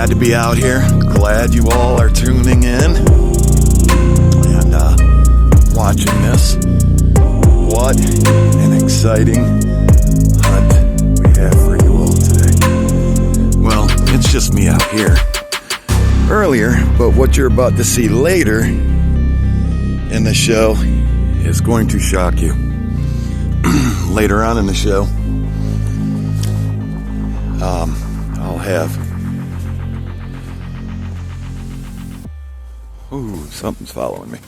Glad to be out here. Glad you all are tuning in and watching this. What an exciting hunt we have for you all today. Well, it's just me out here earlier, but what you're about to see later in the show is going to shock you. Later on in the show, I'll have... Ooh, something's following me.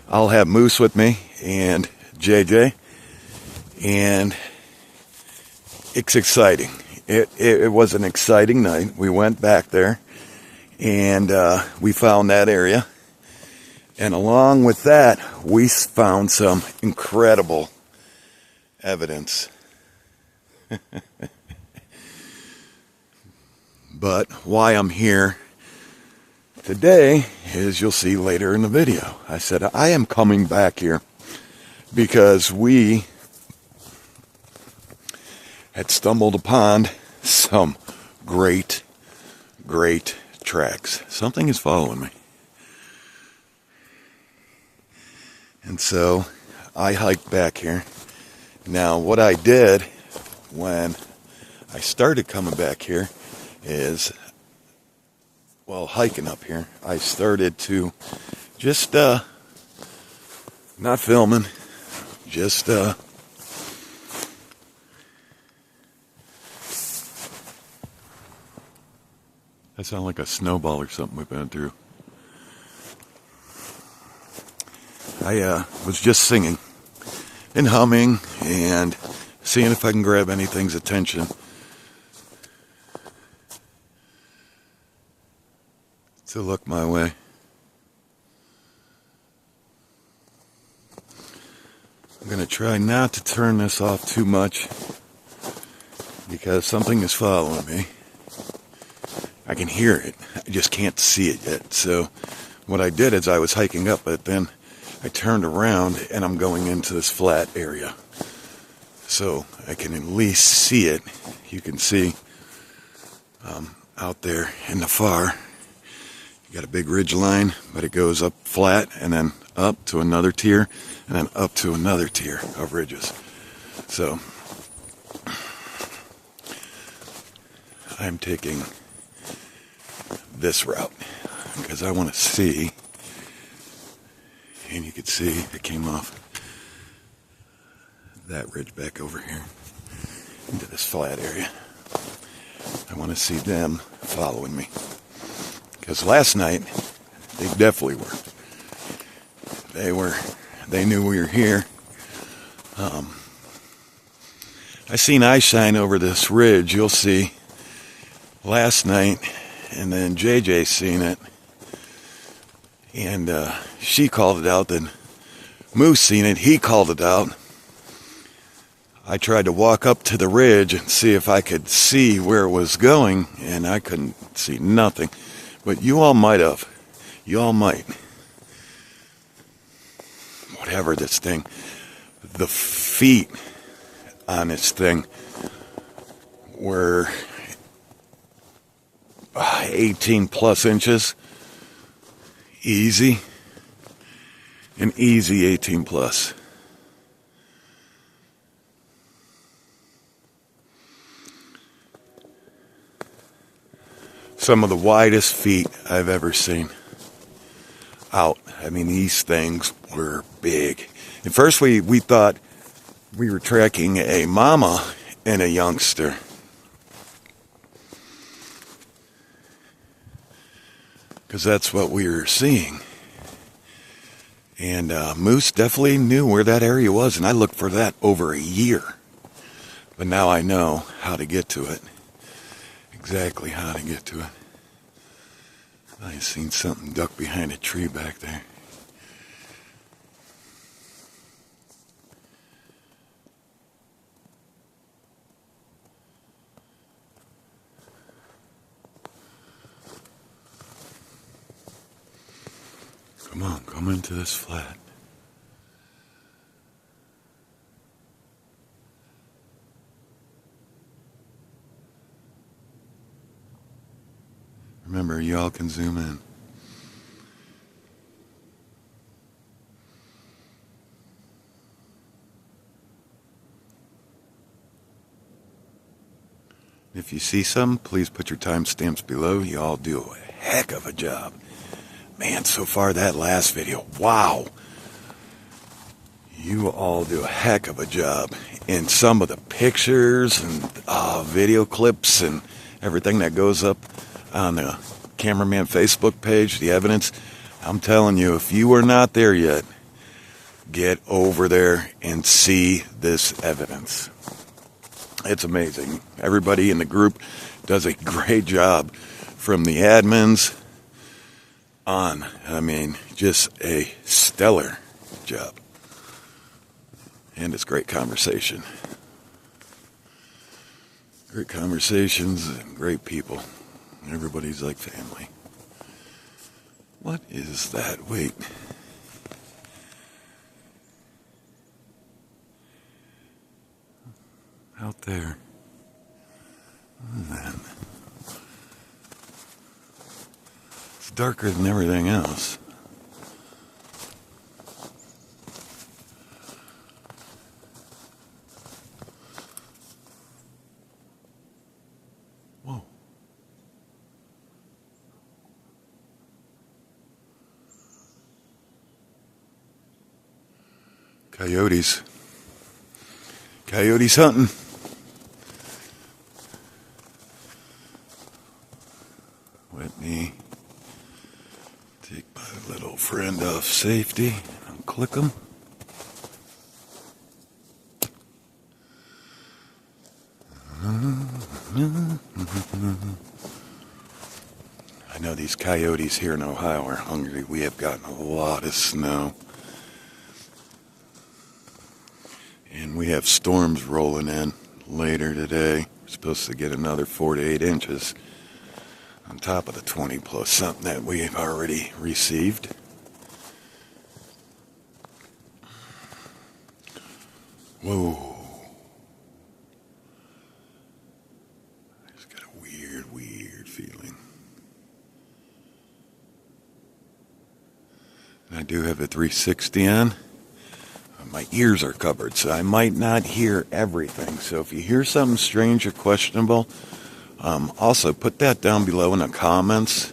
I'll have Moose with me and JJ, and it's exciting. It was an exciting night. We went back there, and we found that area. And along with that, we found some incredible evidence. But why I'm here today is you'll see later in the video. I said I am coming back here because we had stumbled upon some great tracks. Something is following me. And so I hiked back here. Now what I did when I started coming back here is, well, hiking up here, I started to just not filming, just that sounded like a snowball or something we've been through. I was just singing and humming and seeing if I can grab anything's attention to look my way. I'm going to try not to turn this off too much because something is following me. I can hear it. I just can't see it yet. So what I did is I was hiking up, but then I turned around and I'm going into this flat area. So I can at least see it. You can see out there in the far. You got a big ridge line, but it goes up flat and then up to another tier and then up to another tier of ridges. So I'm taking this route because I want to see, and you can see it came off that ridge back over here into this flat area. I want to see them following me. Because last night, they definitely were. They knew we were here. I seen eye shine over this ridge, you'll see, last night, and then JJ seen it, and she called it out, then Moose seen it, he called it out. I tried to walk up to the ridge and see if I could see where it was going, and I couldn't see nothing. But you all might have. You all might. Whatever this thing. The feet on this thing were 18 plus inches. Easy. An easy 18 plus. Some of the widest feet I've ever seen out. I mean, these things were big. At first we thought we were tracking a mama and a youngster. Because that's what we were seeing. And Moose definitely knew where that area was, and I looked for that over a year. But now I know how to get to it. Exactly how to get to it. I seen something duck behind a tree back there. Come on, come into this flat. Remember, y'all can zoom in. If you see some, please put your timestamps below. You all do a heck of a job. Man, so far that last video, wow. You all do a heck of a job. And some of the pictures and video clips and everything that goes up on the Cameraman Facebook page, the evidence, I'm telling you, if you are not there yet, get over there and see this evidence. It's amazing. Everybody in the group does a great job, from the admins on. I mean, just a stellar job. And it's great conversation. Great conversations and great people. Everybody's like family. What is that? Wait. Out there. Man. It's darker than everything else. Whoa. Coyotes. Coyotes hunting. Let me take my little friend off safety and click them. I know these coyotes here in Ohio are hungry. We have gotten a lot of snow. And we have storms rolling in later today. We're supposed to get another 4 to 8 inches on top of the 20 plus something that we've already received. Whoa. I just got a weird feeling. And I do have the 360 on. My ears are covered, so I might not hear everything. So if you hear something strange or questionable, also put that down below in the comments.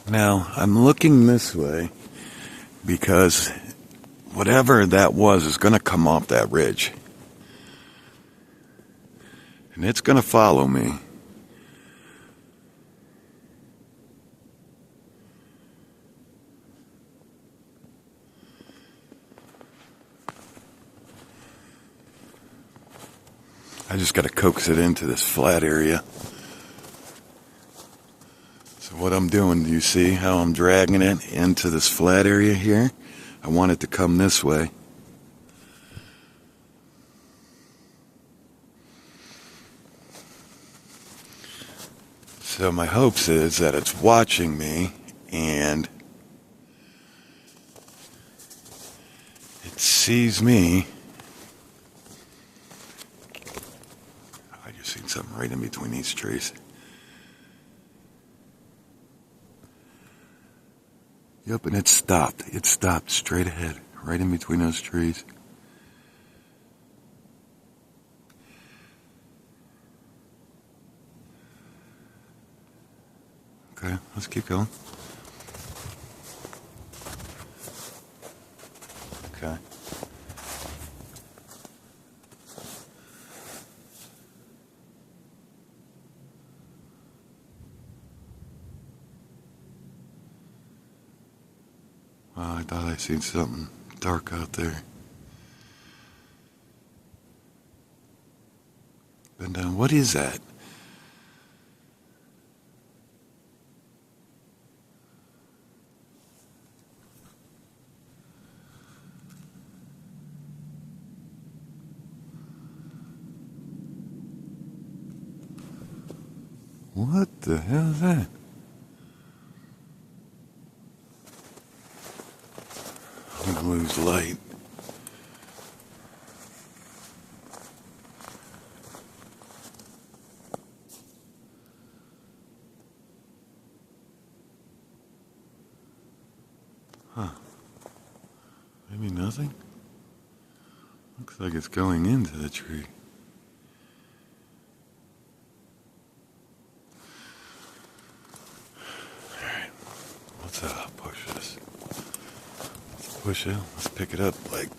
Now, I'm looking this way because whatever that was is going to come off that ridge. And it's going to follow me. I just got to coax it into this flat area. So what I'm doing, do you see how I'm dragging it into this flat area here? I want it to come this way. So my hopes is that it's watching me and it sees me. I just seen something right in between these trees. Yep, and it stopped. It stopped straight ahead, right in between those trees. Okay, let's keep going. Okay. Well, I thought I seen something dark out there. Bend down. What is that? What the hell is that? to lose light. Huh. Maybe nothing? Looks like it's going into the tree. Alright, let's push this. Let's push it. Let's pick it up like.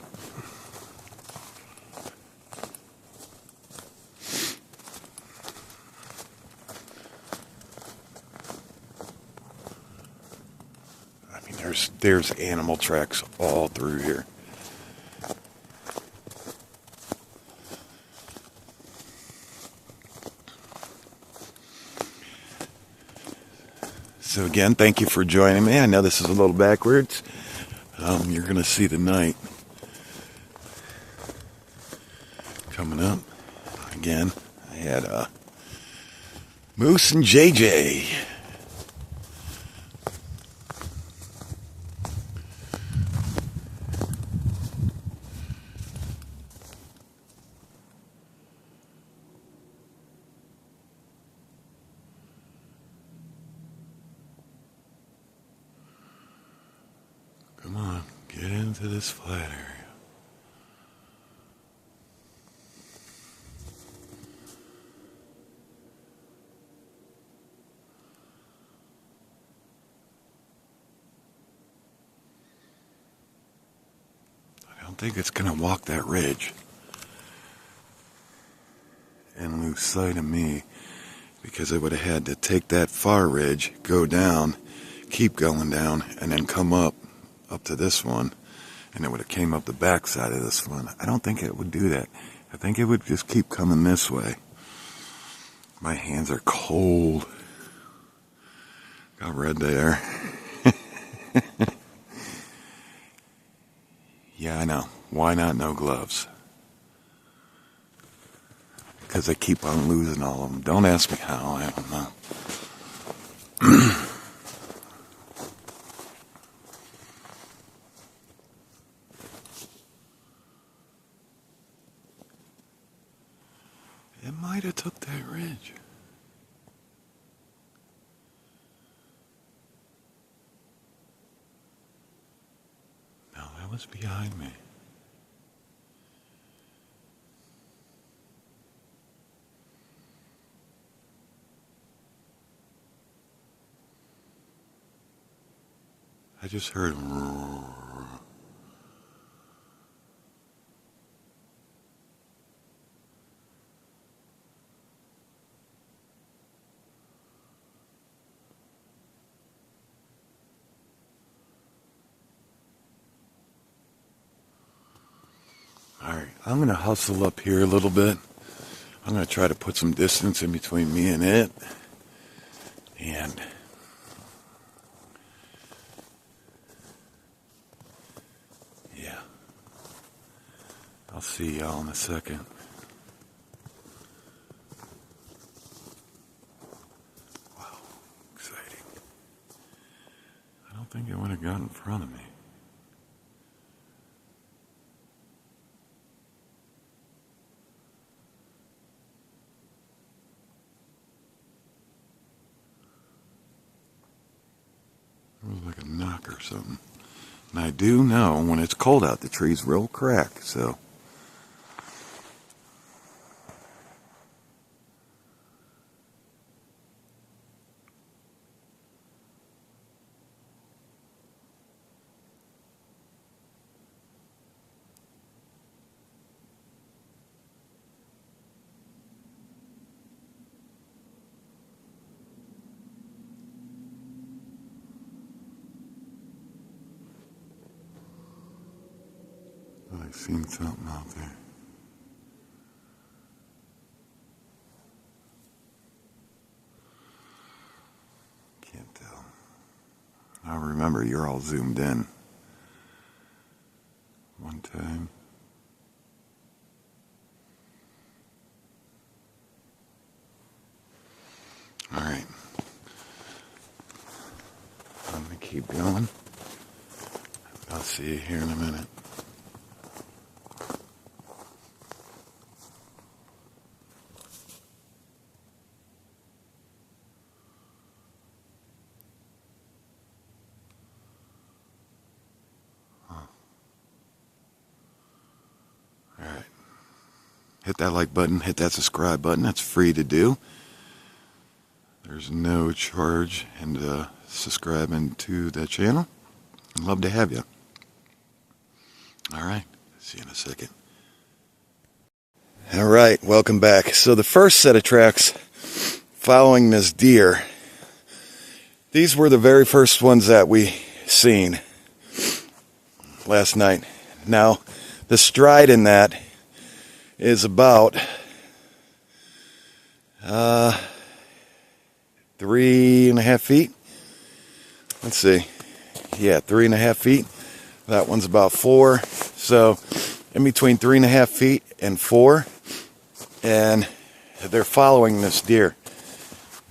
I mean, there's animal tracks all through here. So again, thank you for joining me. I know this is a little backwards. You're going to see the night coming up. Again, I had Moose and JJ. Come on, get into this flat area. I don't think it's going to walk that ridge and lose sight of me, because it would have had to take that far ridge, go down, keep going down, and then come up to this one, and it would have came up the backside of this one. I don't think it would do that. I think it would just keep coming this way. My hands are cold. Got red there. Yeah, I know. Why not no gloves? Because I keep on losing all of them. Don't ask me how. I don't know. It might have took that ridge. No, that was behind me. I just heard. Alright, I'm going to hustle up here a little bit. I'm going to try to put some distance in between me and it. And yeah, I'll see y'all in a second. Wow, exciting. I don't think it would have got in front of me. It was like a knock or something. And I do know when it's cold out, the trees will crack, so. I've seen something out there. Can't tell. I remember you're all zoomed in. One time. Alright. I'm going to keep going. I'll see you here in a minute. Alright. Hit that like button, hit that subscribe button. That's free to do. There's no charge in subscribing to the channel. I'd love to have you. Alright, see you in a second. Alright, welcome back. So the first set of tracks following this deer, these were the very first ones that we seen last night. Now, the stride in that is about 3.5 feet. Let's see. Yeah, 3.5 feet. That one's about 4. So in between 3.5 feet and 4. And they're following this deer.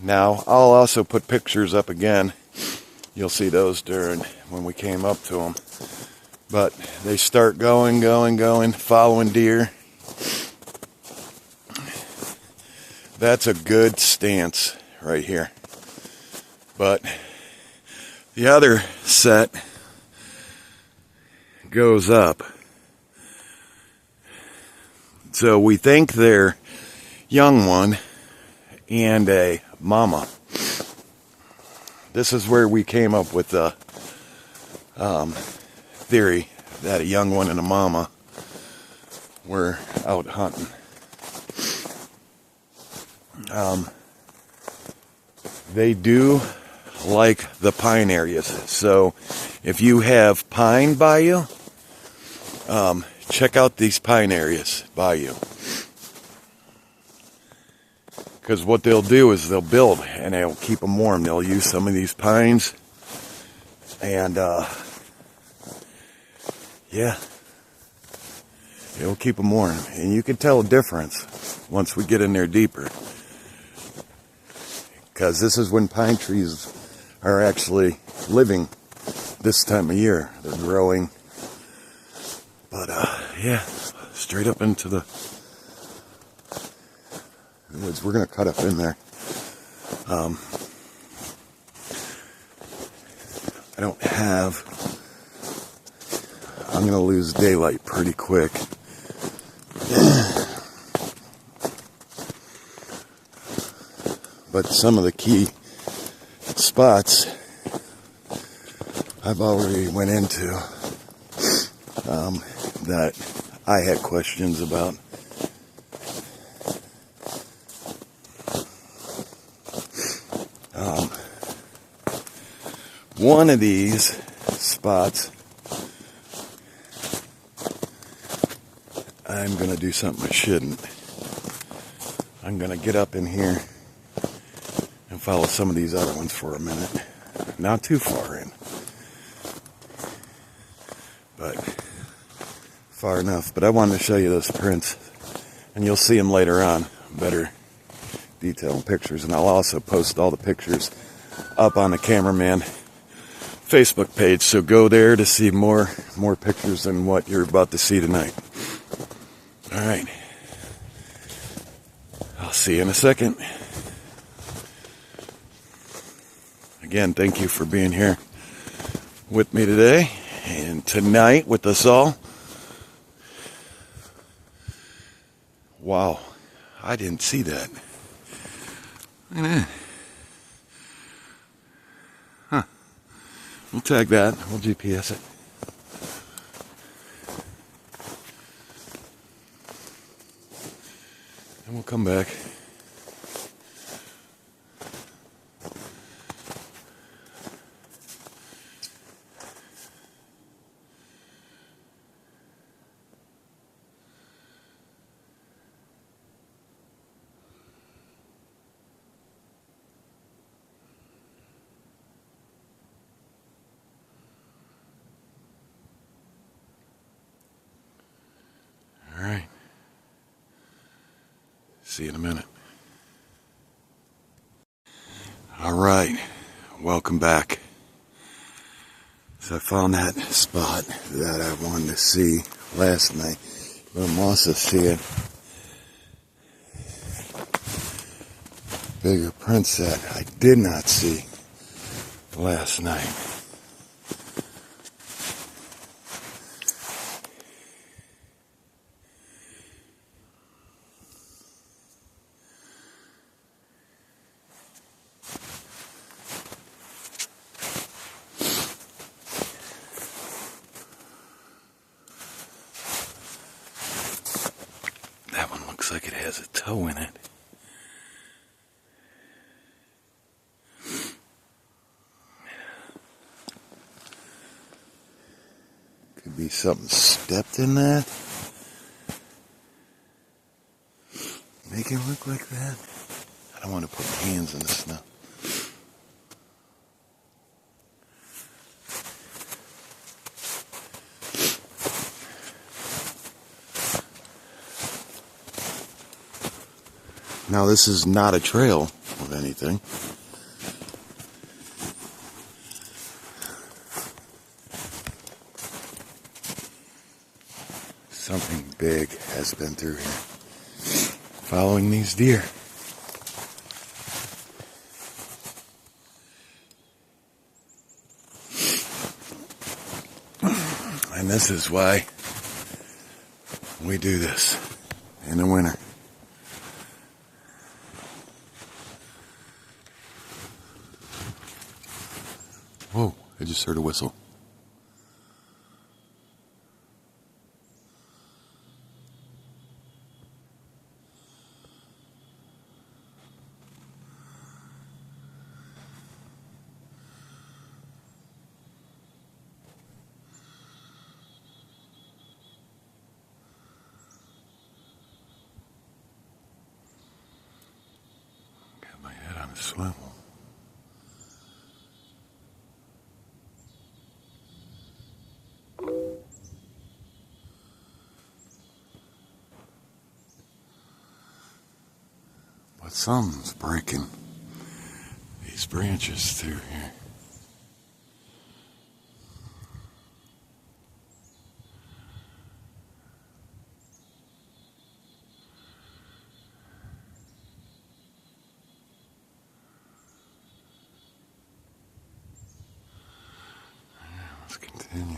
Now, I'll also put pictures up again. You'll see those during when we came up to them. But they start going, following deer. That's a good stance right here. But the other set goes up. So we think they're young one and a mama. This is where we came up with the theory that a young one and a mama were out hunting. They do like the pine areas. So if you have pine by you, check out these pine areas by you. Because what they'll do is they'll build and they'll keep them warm. They'll use some of these pines and yeah, it'll keep them warm. And you can tell a difference once we get in there deeper. Because this is when pine trees are actually living this time of year. They're growing. But, yeah, straight up into the woods. We're going to cut up in there. I don't have... I'm going to lose daylight pretty quick. But some of the key spots I've already went into that I had questions about. One of these spots, I'm going to do something I shouldn't. I'm going to get up in here and follow some of these other ones for a minute. Not too far in, but far enough. But I wanted to show you those prints, and you'll see them later on, better detailed pictures. And I'll also post all the pictures up on the Cameraman Facebook page, so go there to see more pictures than what you're about to see tonight. All right, I'll see you in a second. Again, thank you for being here with me today and tonight with us all. Wow, I didn't see that. Look at that. Huh. We'll tag that. We'll GPS it. And we'll come back. All right. See you in a minute. All right. Welcome back. So I found that spot that I wanted to see last night. But I'm also seeing bigger prints that I did not see last night. That one looks like it has a toe in it. Could be something stepped in that. Make it look like that. I don't want to put hands in the snow. Now this is not a trail of anything. Something big has been through here, following these deer. And this is why we do this in the winter. Whoa, I just heard a whistle. Got my head on a swivel. But something's breaking these branches through here. Let's continue.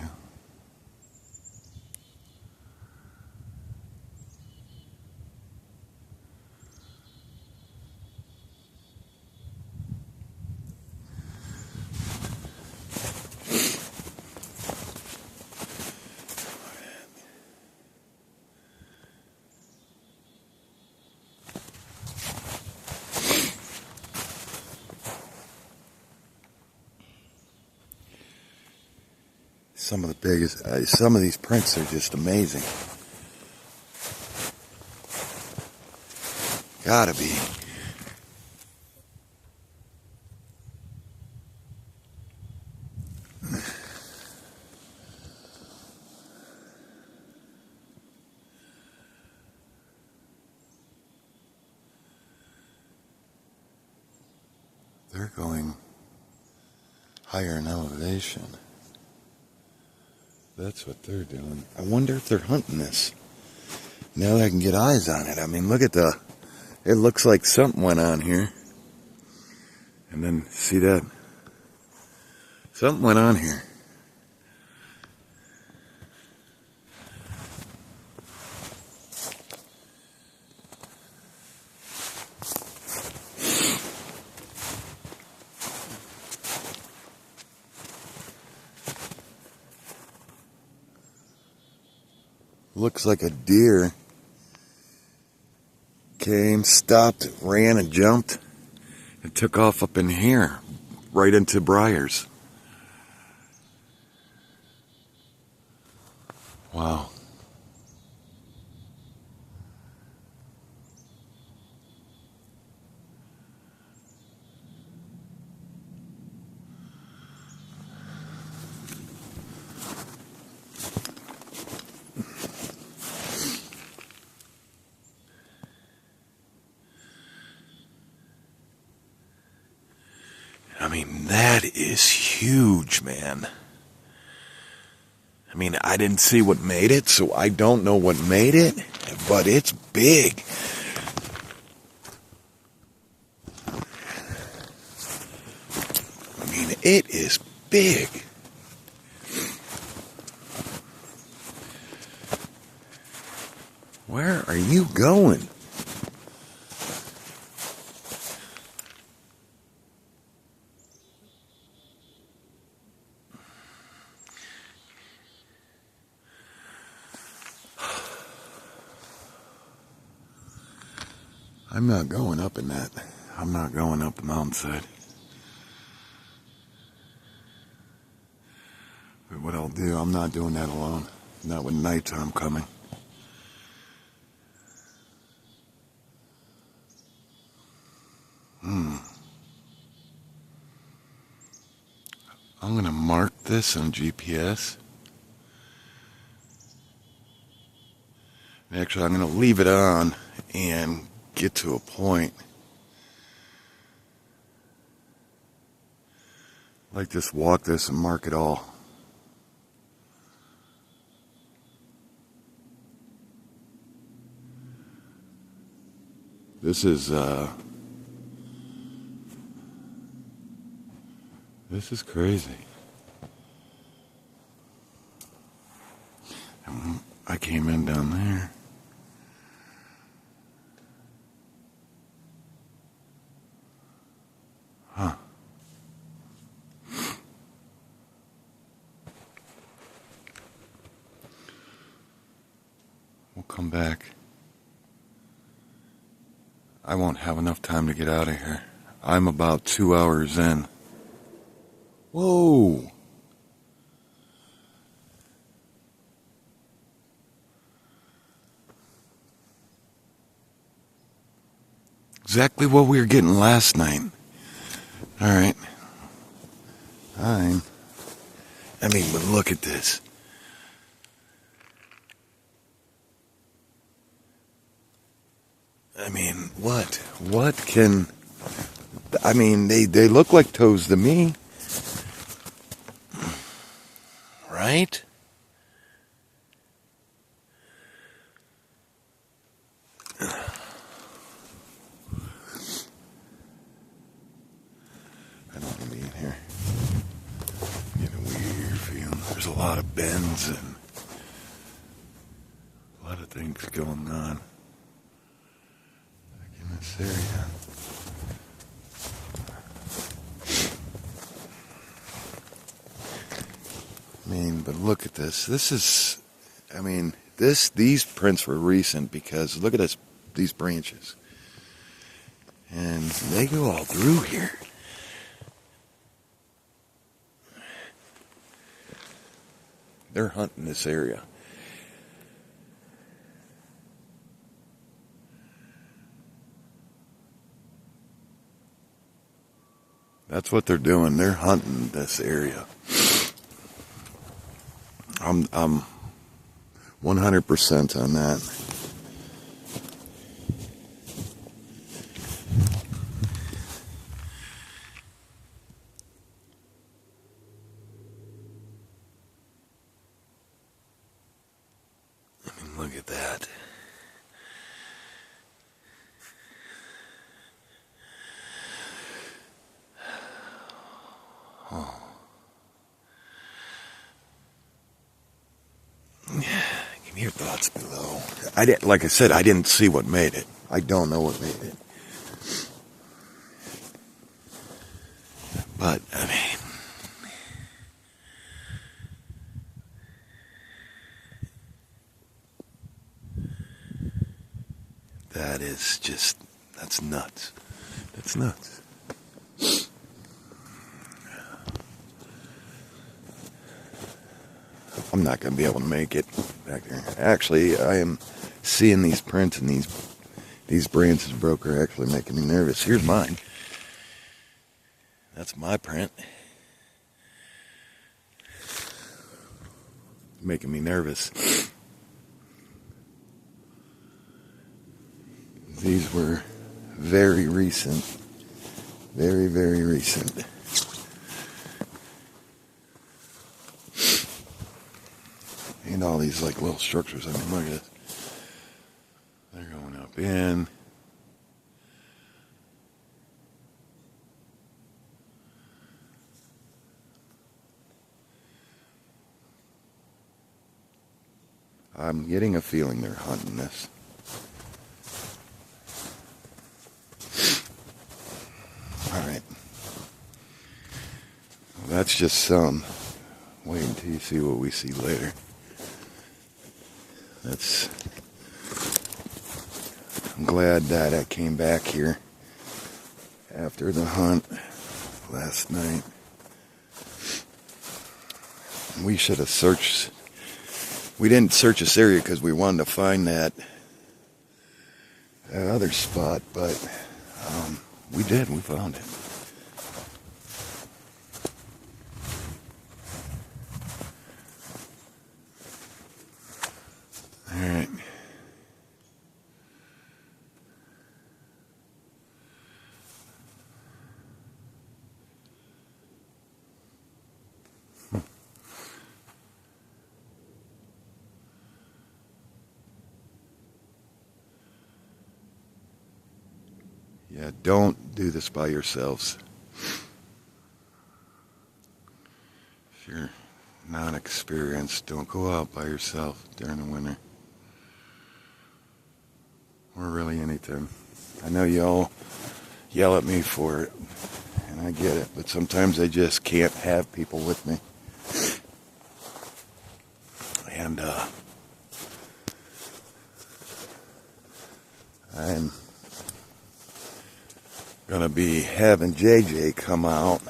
Some of the biggest, some of these prints are just amazing. Gotta be. They're going higher in elevation. That's what they're doing. I wonder if they're hunting this. Now that I can get eyes on it. I mean, look at it looks like something went on here. And then, see that? Something went on here. Looks like a deer came, stopped, ran, and jumped, and took off up in here, right into briars. Wow. I mean, that is huge, man. mean, I didn't see what made it, so I don't know what made it, but it's big. I mean, it is big. Where are you going? I'm not going up in that. I'm not going up the mountainside. But what I'll do, I'm not doing that alone. Not with nighttime coming. I'm going to mark this on GPS. Actually, I'm going to leave it on and get to a point. Like just walk this and mark it all. This is crazy. I came in down there. Huh. We'll come back. I won't have enough time to get out of here. I'm about 2 hours in. Whoa! Exactly what we were getting last night. Alright. Fine. I mean, but look at this. I mean, what? What can... I mean, they look like toes to me. Right? I don't want to be in here. Getting a weird feeling. There's a lot of bends and a lot of things going on back in this area. I mean, but look at this. This is, I mean, these prints were recent because look at these branches. And they go all through here. They're hunting this area. That's what they're doing. They're hunting this area. I'm 100% on that. I mean, look at that. Oh. Give me your thoughts below. Like I said, I didn't see what made it. I don't know what made it. But, I mean, that is just, that's nuts. That's nuts. I'm not going to be able to make it back there. Actually, I am seeing these prints and these branches broke are actually making me nervous. Here's mine. That's my print. Making me nervous. These were very recent. Very, very recent. And all these like little structures. I mean, look at this. They're going up in. I'm getting a feeling they're hunting this. Alright. Well, that's just some. Wait until you see what we see later. I'm glad that I came back here after the hunt last night. We should have searched. We didn't search this area because we wanted to find that other spot, but we did. We found it. All right. Yeah, don't do this by yourselves. If you're not experienced, don't go out by yourself during the winter. Or really anytime. I know y'all yell at me for it, and I get it, but sometimes I just can't have people with me. And I'm gonna be having JJ come out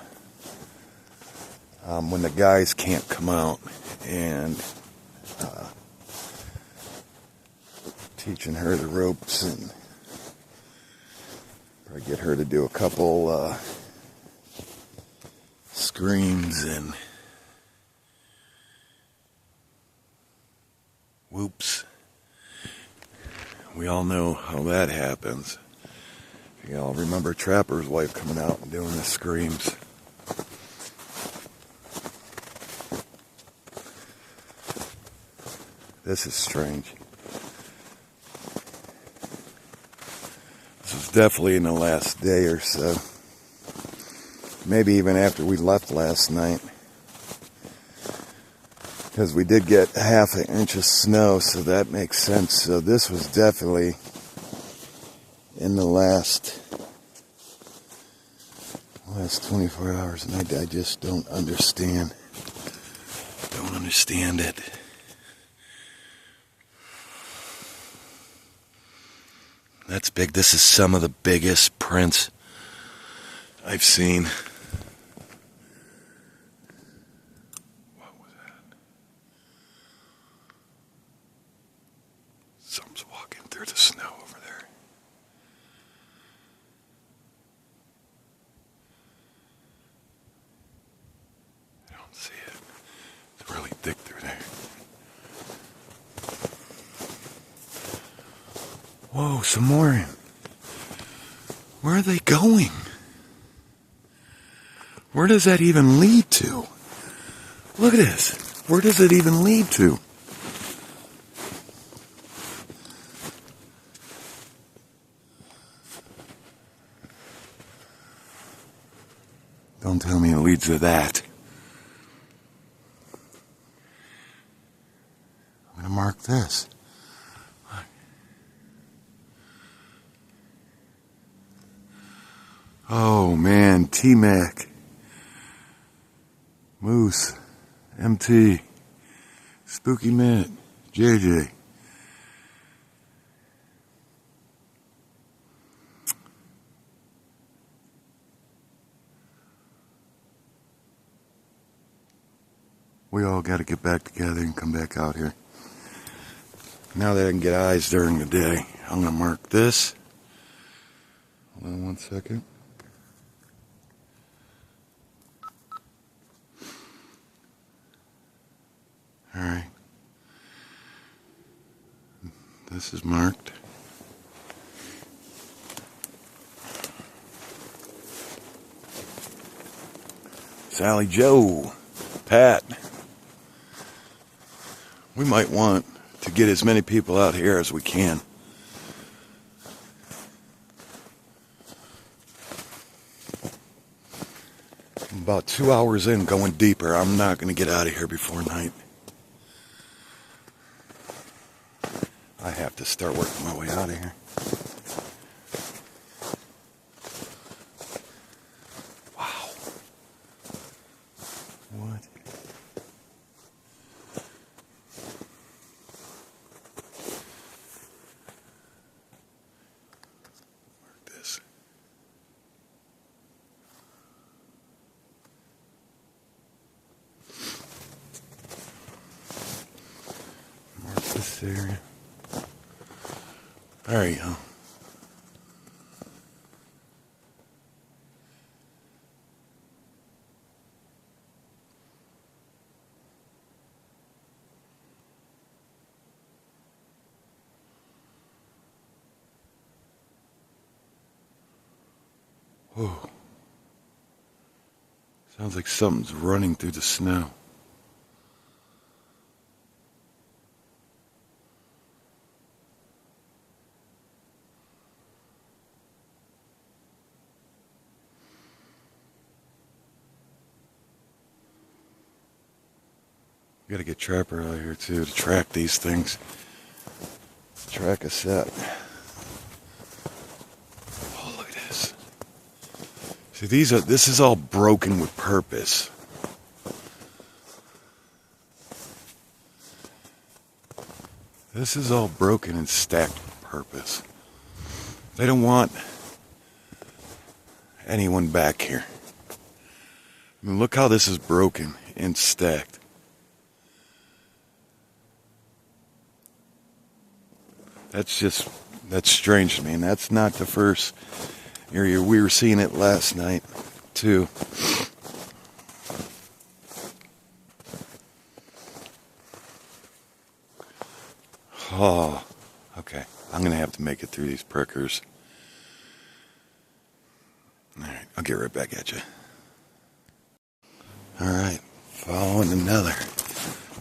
when the guys can't come out, and teaching her the ropes, and probably get her to do a couple screams and whoops. We all know how that happens. Y'all remember Trapper's wife coming out and doing the screams. This is strange. This was definitely in the last day or so. Maybe even after we left last night. Because we did get half an inch of snow, so that makes sense. So this was definitely in the last 24 hours, and I just don't understand. Don't understand it. That's big. This is some of the biggest prints I've seen. What was that? Something's walking through the snow over there. I don't see it. It's really thick through there. Whoa, some more. Where are they going? Where does that even lead to? Look at this. Where does it even lead to? Don't tell me it leads to that. I'm going to mark this. Oh man, T-Mac, Moose, MT, Spooky Matt, JJ. We all got to get back together and come back out here. Now that I can get eyes during the day, I'm going to mark this. Hold on one second. Alright. This is marked. Sally Joe, Pat, we might want to get as many people out here as we can. I'm about 2 hours in, going deeper. I'm not going to get out of here before night. I have to start working my way out of here. Wow. What? Mark this. Mark this area. There you go. Whoa. Sounds like something's running through the snow. We gotta get Trapper out here too to track these things. Track a set. Oh, look at this. See, this is all broken with purpose. This is all broken and stacked with purpose. They don't want anyone back here. I mean, look how this is broken and stacked. That's strange to me, and that's not the first area. We were seeing it last night, too. Oh, okay. I'm going to have to make it through these prickers. Alright, I'll get right back at you. Alright, following another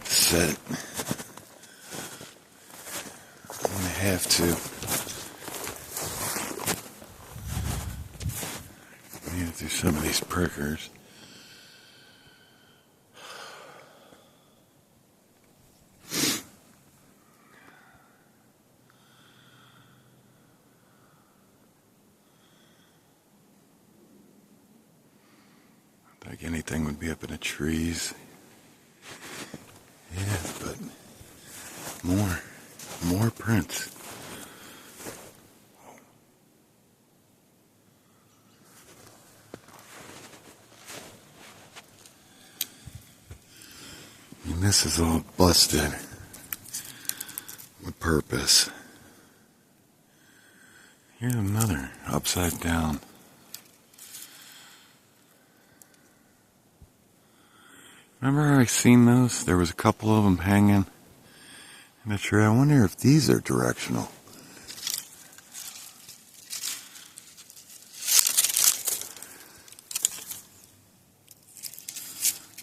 set. I'm going to have to. I need to do some of these prickers. Like anything would be up in the trees. Yeah, but more prints. And this is all busted with purpose. Here's another upside down. Remember I seen those? There was a couple of them hanging in a tree. I wonder if these are directional.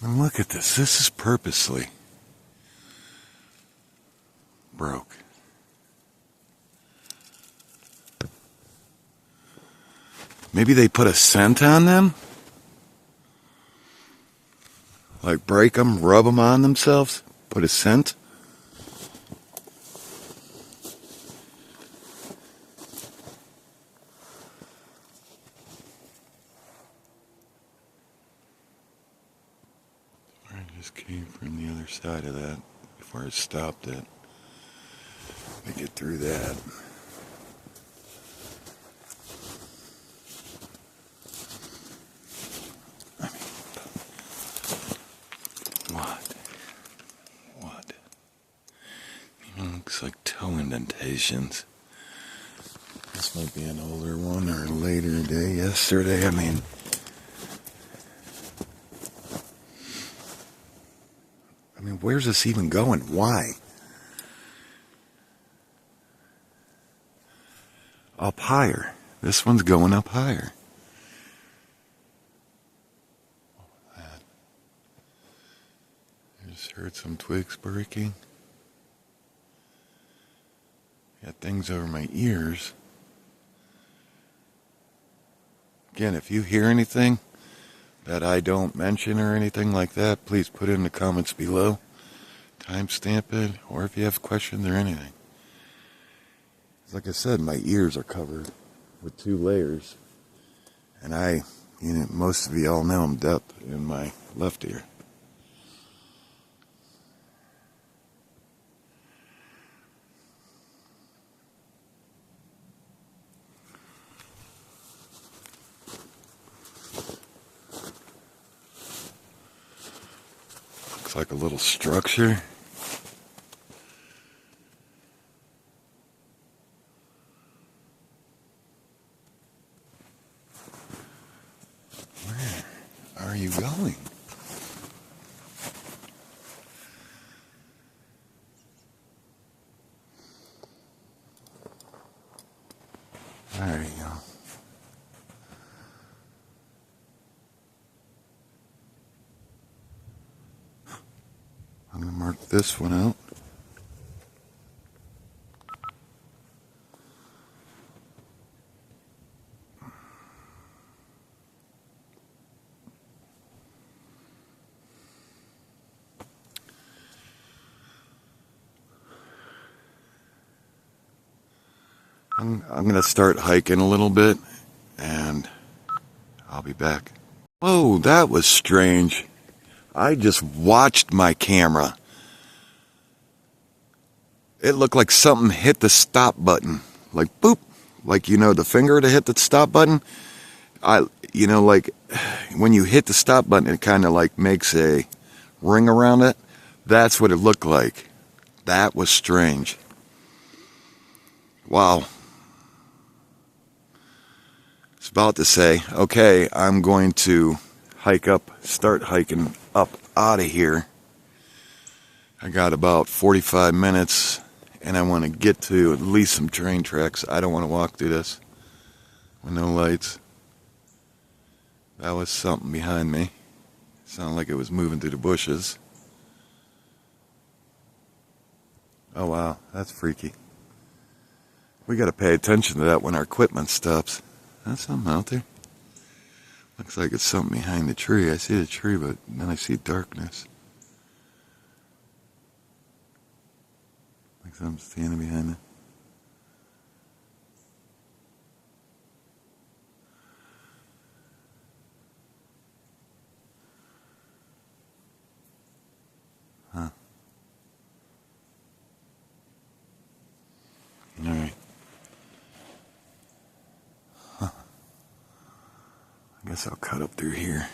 And look at this. This is purposely broke. Maybe they put a scent on them? Like break them, rub them on themselves, put a scent. I just came from the other side of that before I stopped it. Let me get through that. What? Even looks like toe indentations. This might be an older one or a later day. Yesterday, I mean, where's this even going? Why? Up higher. This one's going up higher. I just heard some twigs breaking. Got things over my ears. Again, if you hear anything that I don't mention or anything like that, please put it in the comments below. Timestamp it, or if you have questions or anything. Like I said, my ears are covered with 2 layers. And most of you all know I'm deaf in my left ear. Looks like a little structure. Where are you going? There you go. I'm going to mark this one out. I'm going to start hiking a little bit, and I'll be back. Whoa, that was strange. I just watched my camera. It looked like something hit the stop button. Like, boop. Like, the finger to hit the stop button. Like, when you hit the stop button, it kind of like makes a ring around it. That's what it looked like. That was strange. Wow. I was about to say, okay, I'm going to start hiking up out of here. I got about 45 minutes, and I want to get to at least some train tracks. I don't want to walk through this with no lights. That was something behind me. Sounded like it was moving through the bushes. Oh wow, that's freaky. We got to pay attention to that when our equipment stops. That's something out there. Looks like it's something behind the tree. I see the tree, but then I see darkness. Like something standing behind it. Huh. Alright. Huh. I guess I'll cut up through here.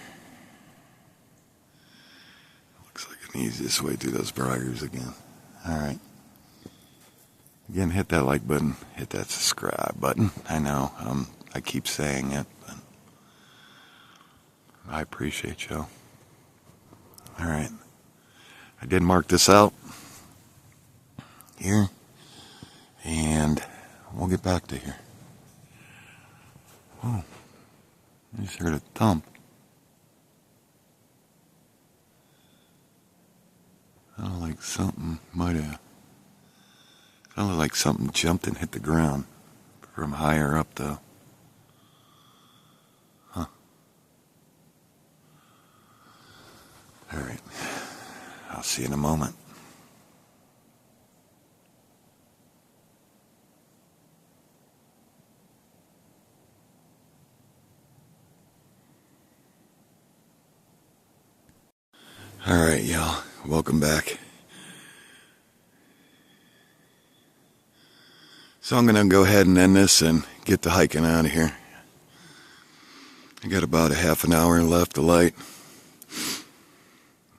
Looks like an easiest way through those briars again. Alright. Again, hit that like button, hit that subscribe button. I know, I keep saying it, but I appreciate y'all. Alright. I did mark this out here, and we'll get back to here. Oh, I just heard a thump. Sounded like something might have. Sounded like something jumped and hit the ground from higher up, though. Huh. All right. I'll see you in a moment. All right, y'all. Welcome back. So I'm going to go ahead and end this and get the hiking out of here. I got about a half an hour left of light.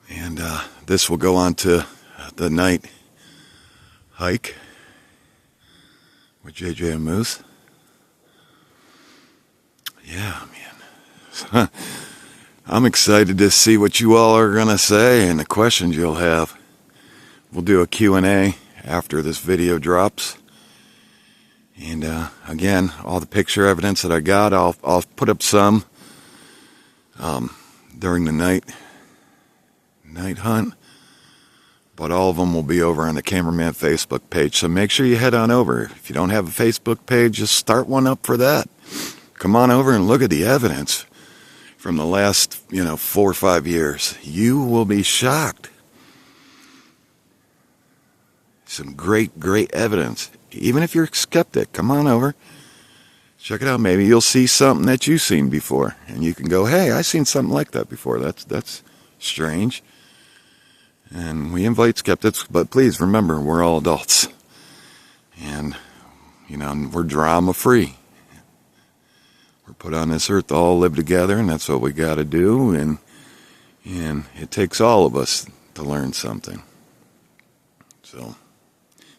And this will go on to the night hike with JJ and Moose. Yeah, man. I'm excited to see what you all are going to say and the questions you'll have. We'll do a Q&A after this video drops. And again, all the picture evidence that I got, I'll put up some during the night hunt. but all of them will be over on the Cameraman Facebook page. So make sure you head on over. If you don't have a Facebook page, just start one up for that. Come on over and look at the evidence from the last, 4 or 5 years. You will be shocked. Some great, great evidence. Even if you're a skeptic, come on over. Check it out. Maybe you'll see something that you've seen before. And you can go, hey, I've seen something like that before. That's strange. And we invite skeptics, but please remember, we're all adults. And, we're drama-free. We're put on this earth to all live together, and that's what we got to do. And it takes all of us to learn something. So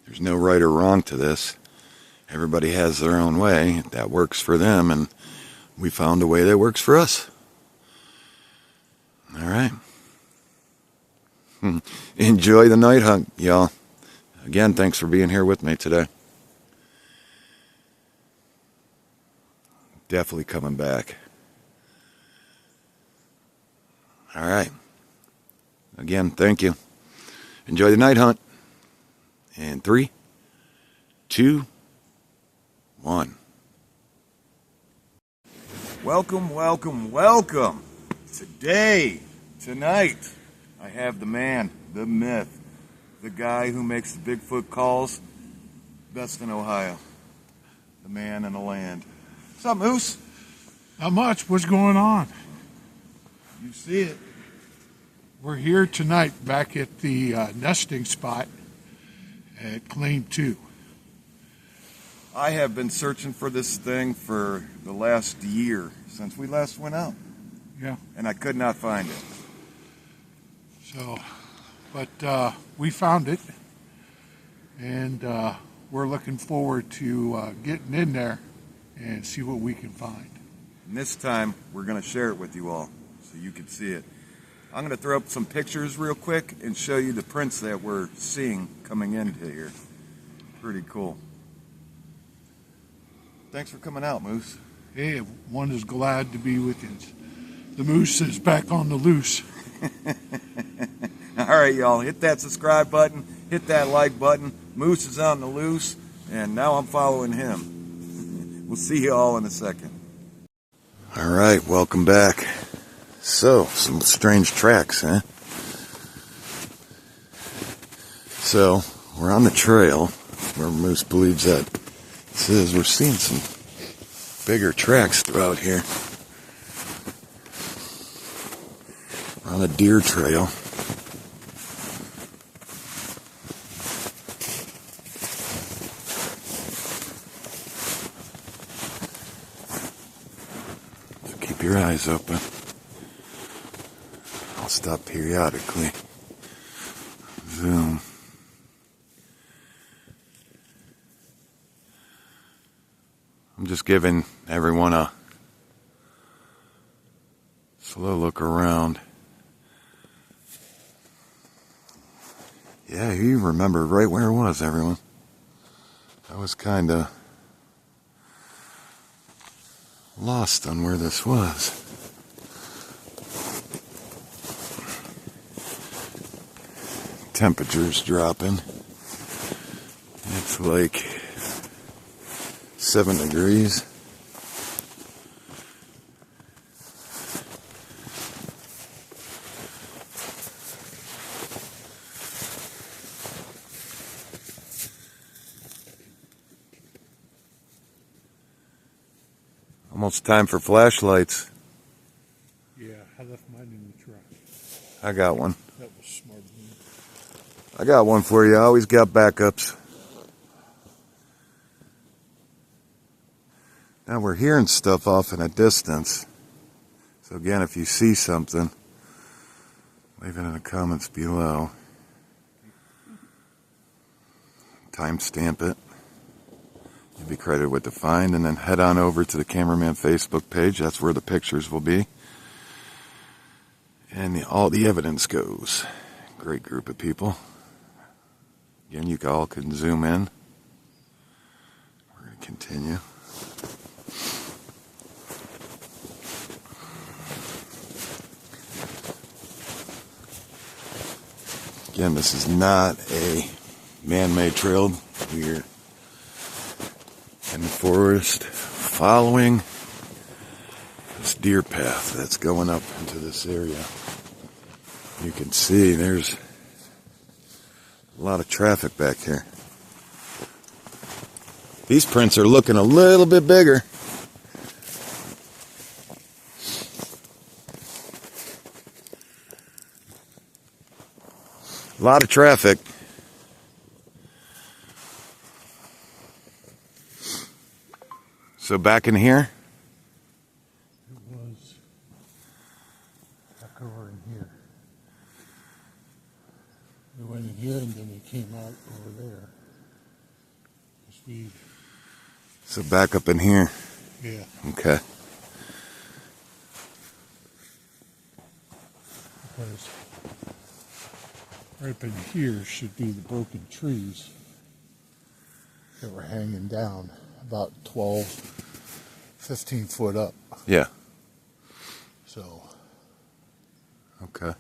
there's no right or wrong to this. Everybody has their own way that works for them, and we found a way that works for us. All right. Enjoy the night hunt, y'all. Again, thanks for being here with me today. Definitely coming back. All right. Again, thank you. Enjoy the night hunt. And 3, 2, 1. Welcome, welcome, welcome. Tonight, I have the man, the myth, the guy who makes the Bigfoot calls, best in Ohio. The man in the land. What's up, Moose? Not much. What's going on? You see it. We're here tonight back at the nesting spot at Claim 2. I have been searching for this thing for the last year, since we last went out. Yeah. And I could not find it. So, but we found it, and we're looking forward to getting in there and see what we can find. And this time, we're going to share it with you all, so you can see it. I'm going to throw up some pictures real quick and show you the prints that we're seeing coming into here. Pretty cool. Thanks for coming out, Moose. Hey, one is glad to be with you. The moose is back on the loose. All right, y'all. Hit that subscribe button. Hit that like button. Moose is on the loose, and now I'm following him. We'll see you all in a second. All right, welcome back. So, some strange tracks, huh? So, we're on the trail where Moose believes that this is. We're seeing some bigger tracks throughout here. We're on a deer trail. So keep your eyes open. I'll stop periodically. Zoom. I'm just giving everyone a slow look around. Yeah, you remember right where it was, everyone. I was kind of lost on where this was. Temperature's dropping. It's like 7 degrees. Almost time for flashlights. Yeah, I left mine in the truck. I got one. That was smart of me. I got one for you. I always got backups. Now we're hearing stuff off in a distance. So again, if you see something, leave it in the comments below. Timestamp it. You'll be credited with the find, and then head on over to the Cameraman Facebook page. That's where the pictures will be. And all the evidence goes. Great group of people. Again, you all can zoom in. We're going to continue. Again, this is not a man-made trail. We're in the forest following this deer path that's going up into this area. You can see there's a lot of traffic back here. These prints are looking a little bit bigger. A lot of traffic. So back in here? It was back over in here. We went in here and then we came out over there. So back up in here? Yeah. Okay. Because right up in here should be the broken trees that were hanging down about 12, 15 foot up. Yeah. So. Okay.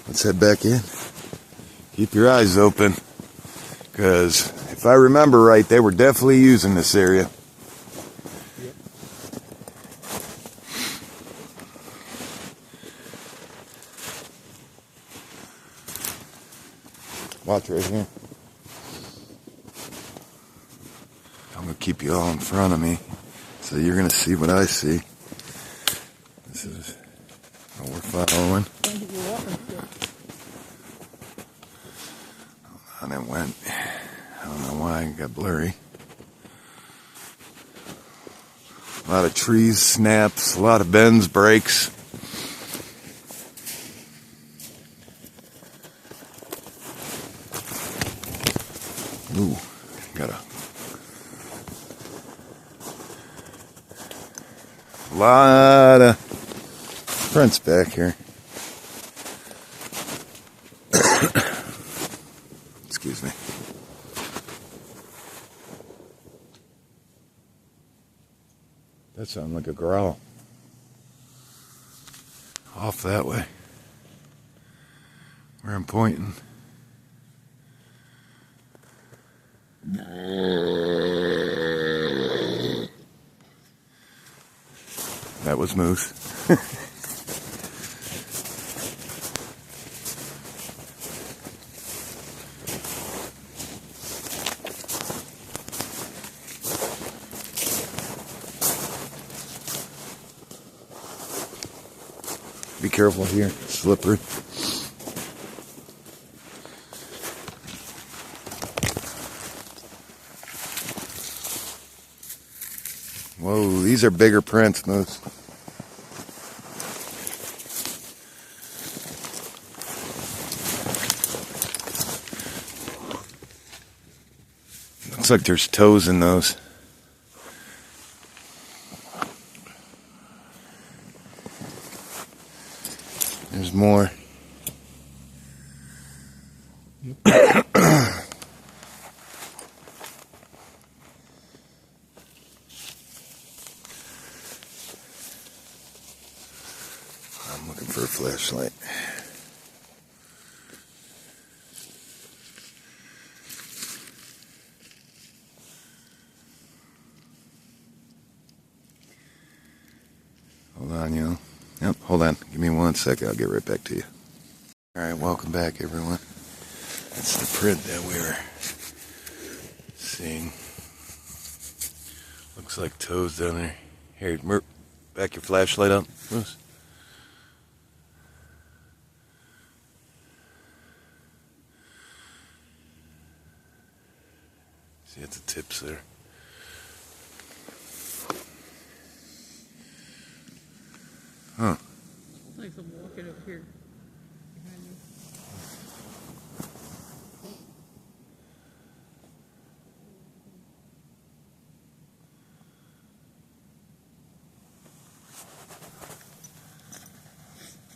Let's head back in. Keep your eyes open. Because if I remember right, they were definitely using this area. Yep. Watch right here. I'm going to keep you all in front of me. So you're going to see what I see. This is what we're following. And it went, I don't know why it got blurry. A lot of trees, snaps, a lot of bends, breaks. Ooh, got a lot of prints back here. Excuse me. That sounded like a growl. Off that way. Where I'm pointing. That was moose. Be careful here, it's slippery. Whoa, these are bigger prints, Moose. Looks like there's toes in those. There's more. Yep. I'm looking for a flashlight. Hold on, you know. Yep, hold on. Give me 1 second. I'll get right back to you. All right, welcome back, everyone. That's the print that we were seeing. Looks like toes down there. Here, back your flashlight up, Moose. See, at the tips there. Huh. Like I'm walking up here behind me.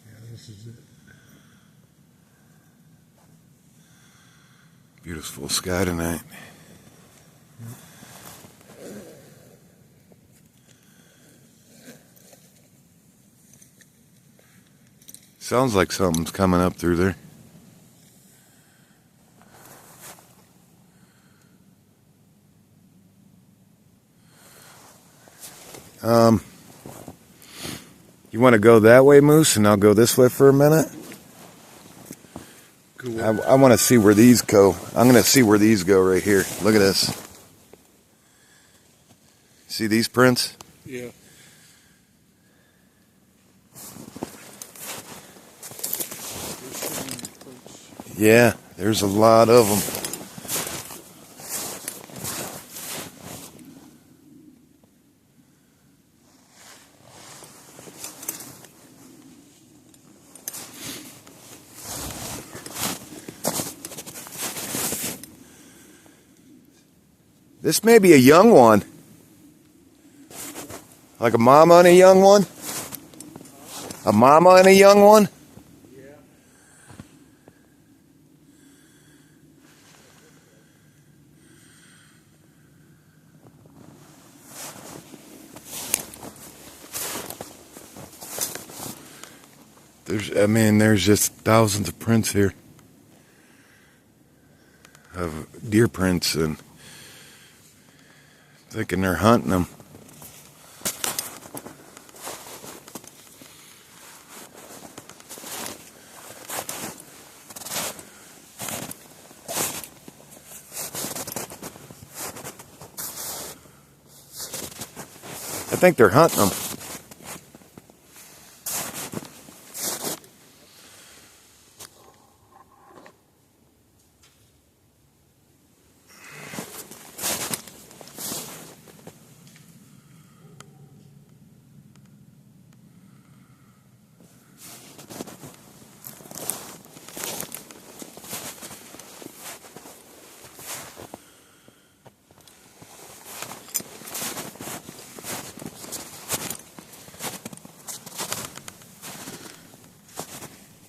Yeah, this is it. Beautiful sky tonight. Sounds like something's coming up through there. You want to go that way, Moose, and I'll go this way for a minute? Cool. I want to see where these go. I'm going to see where these go right here. Look at this. See these prints? Yeah. Yeah, there's a lot of them. This may be a young one. Like a mama and a young one? A mama and a young one? Yeah. There's just thousands of prints here. Of deer prints, and thinking they're hunting them. I think they're hunting them.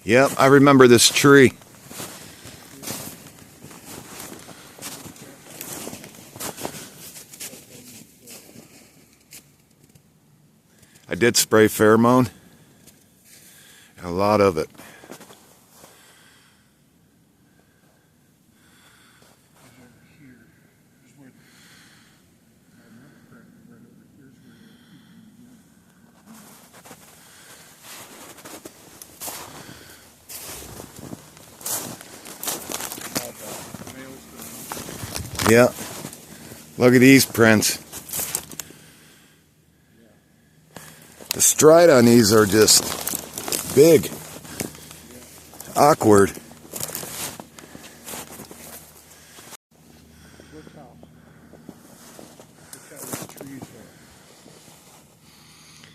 Yep, I remember this tree. I did spray pheromone. A lot of it. Yeah. Look at these prints. The stride on these are just big. Awkward. Look how these trees are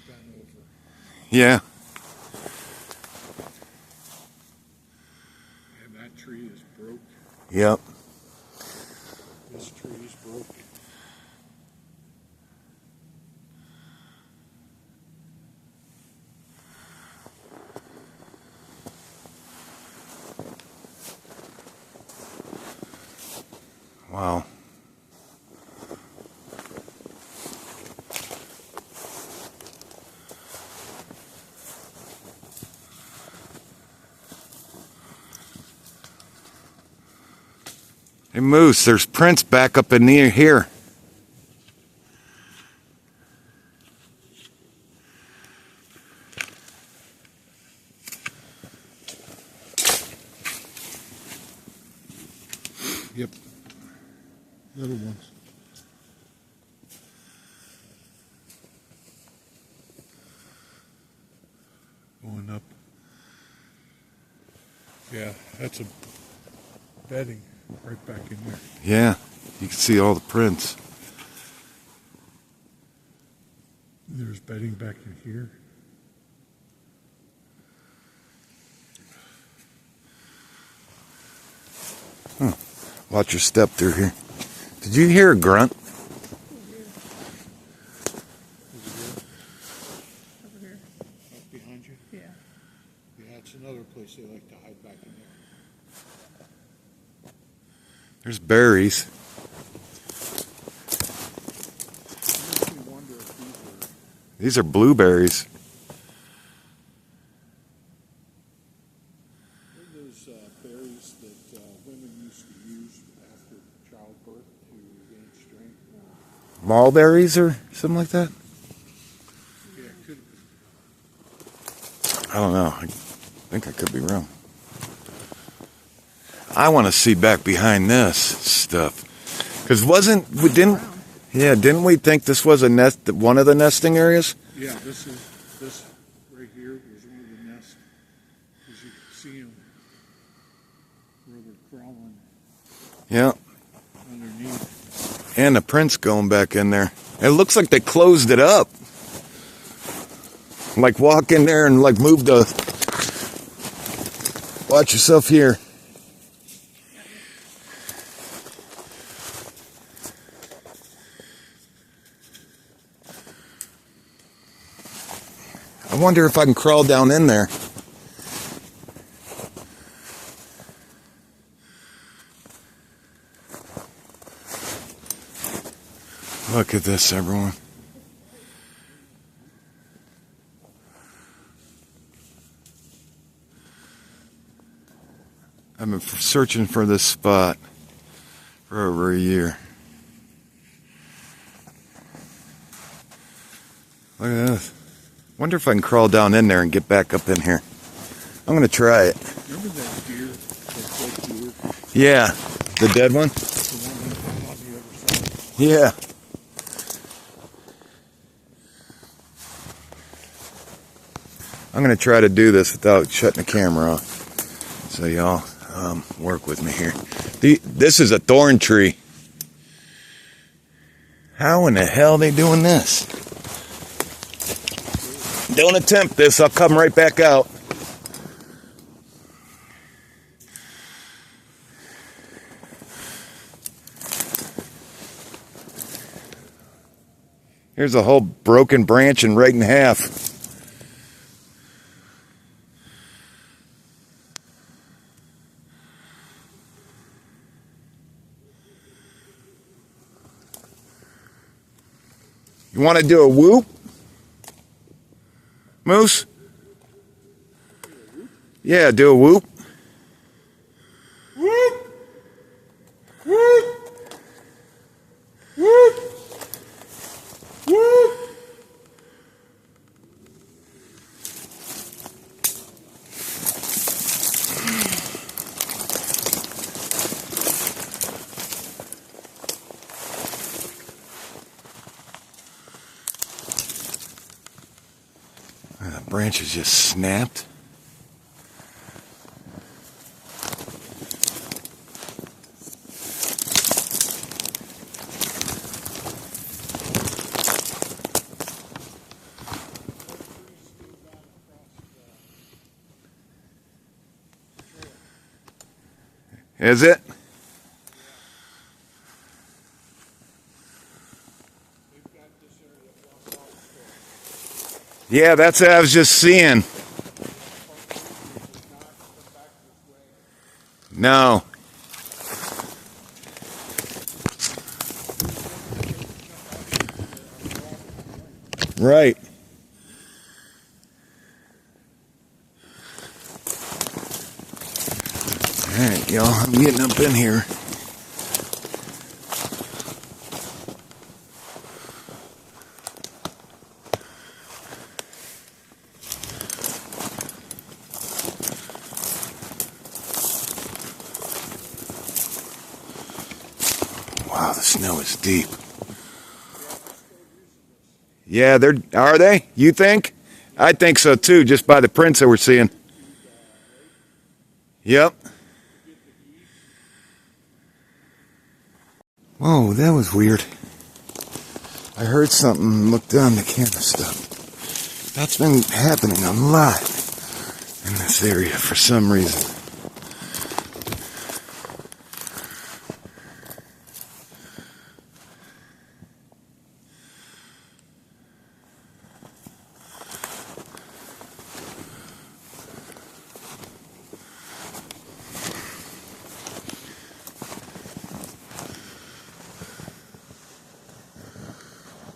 bent over. Yeah. And that tree is broke. Yep. This tree is broken. Wow. Hey, Moose, there's prints back up in near here. Yep. Little ones. Going up. Yeah, that's a bedding right back in there. Yeah, you can see all the prints. There's bedding back in here. Watch your step through here. Did you hear a grunt? Over here. Up behind you? Yeah. Yeah, it's another place they like to hide back in there. There's berries. It makes me wonder if These are blueberries. those berries that women used to use after childbirth to gain strength. Mulberries or something like that? I don't know. I think I could be wrong. I want to see back behind this stuff. Because didn't we think this was a nest, one of the nesting areas? Yeah, this right here was one of the nests. As you can see them where they're crawling Yeah. underneath. And the prints going back in there. It looks like they closed it up. Like walk in there and like move the... Watch yourself here. I wonder if I can crawl down in there. Look at this, everyone. I've been searching for this spot for over a year. Look at this. Wonder if I can crawl down in there and get back up in here. I'm gonna try it. Remember that deer, that dead deer? Yeah, the dead one? The one that found on the other side. Yeah. I'm gonna try to do this without shutting the camera off. So y'all work with me here. This is a thorn tree. How in the hell are they doing this? Don't attempt this, I'll come right back out. Here's a whole broken branch and right in half. You want to do a whoop? Moose? Yeah, do a whoop. Whoop! Whoop! Whoop! Whoop! The branches just snapped. Is it? Yeah, that's what I was just seeing. No. Right. All right, y'all, I'm getting up in here. Wow, the snow is deep. Yeah, are they? You think? I think so too, just by the prints that we're seeing. Yep. Whoa, that was weird. I heard something and looked down the camera stuff. That's been happening a lot in this area for some reason.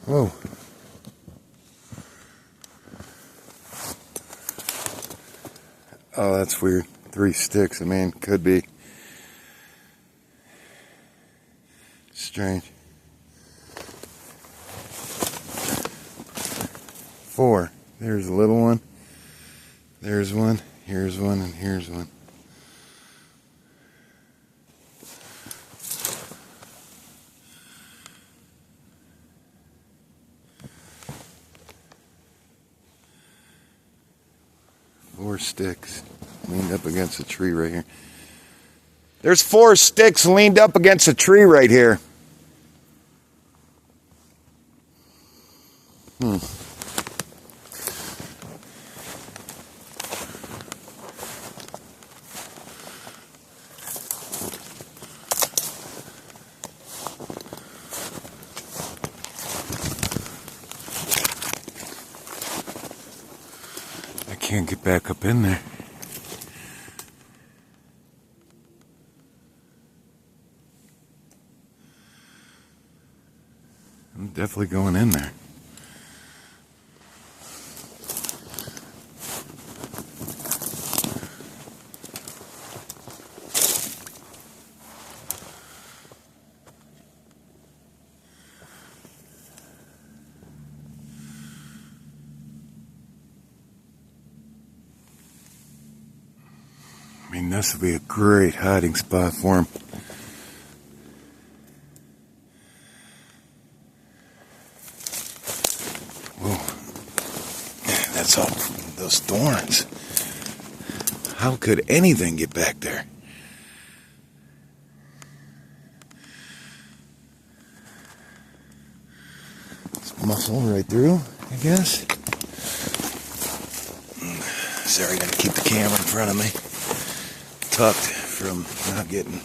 Whoa. Oh, that's weird. 3 sticks, I mean, could be. Strange. 4. There's a little one. There's one, here's one, and here's one. Four sticks leaned up against a tree right here. There's 4 sticks leaned up against a tree right here. I can't get back up in there. I'm definitely going in there. I mean, this would be a great hiding spot for him. Whoa. That's all those thorns. How could anything get back there? It's muscle right through, I guess. Sorry, gonna keep the camera in front of me, tucked from not getting.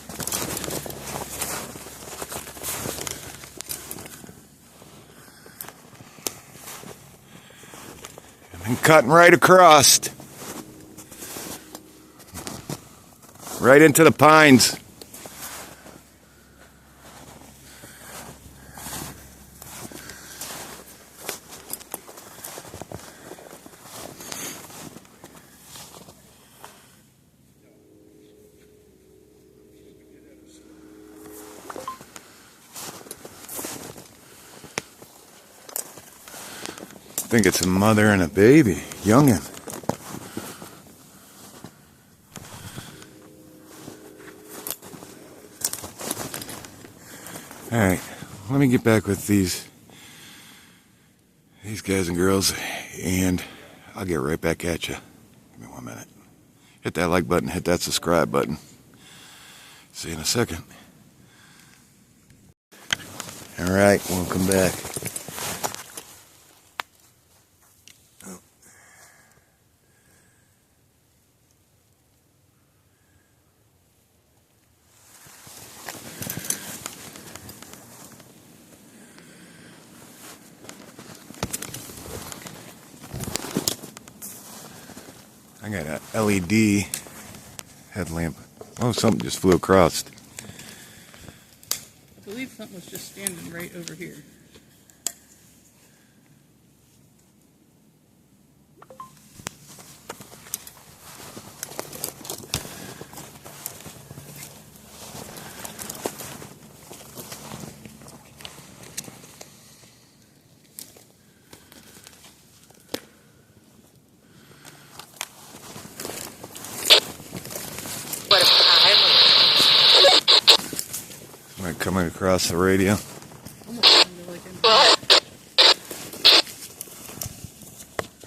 And cutting right across, right into the pines. I think it's a mother and a baby, youngin'. Alright, let me get back with these guys and girls, and I'll get right back at you. Give me 1 minute. Hit that like button, hit that subscribe button. See you in a second. Alright, welcome back. I got a LED headlamp. Oh, something just flew across. I believe something was just standing right over here. Somebody coming across the radio.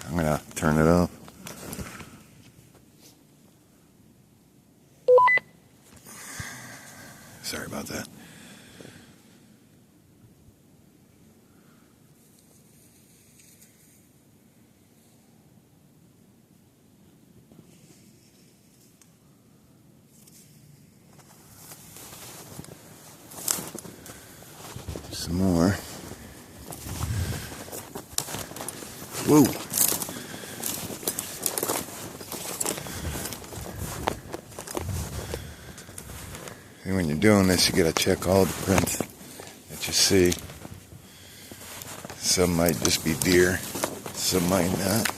I'm gonna turn it off. Sorry about that. Some more. Whoa. And when you're doing this, you gotta check all the prints that you see. Some might just be deer, some might not.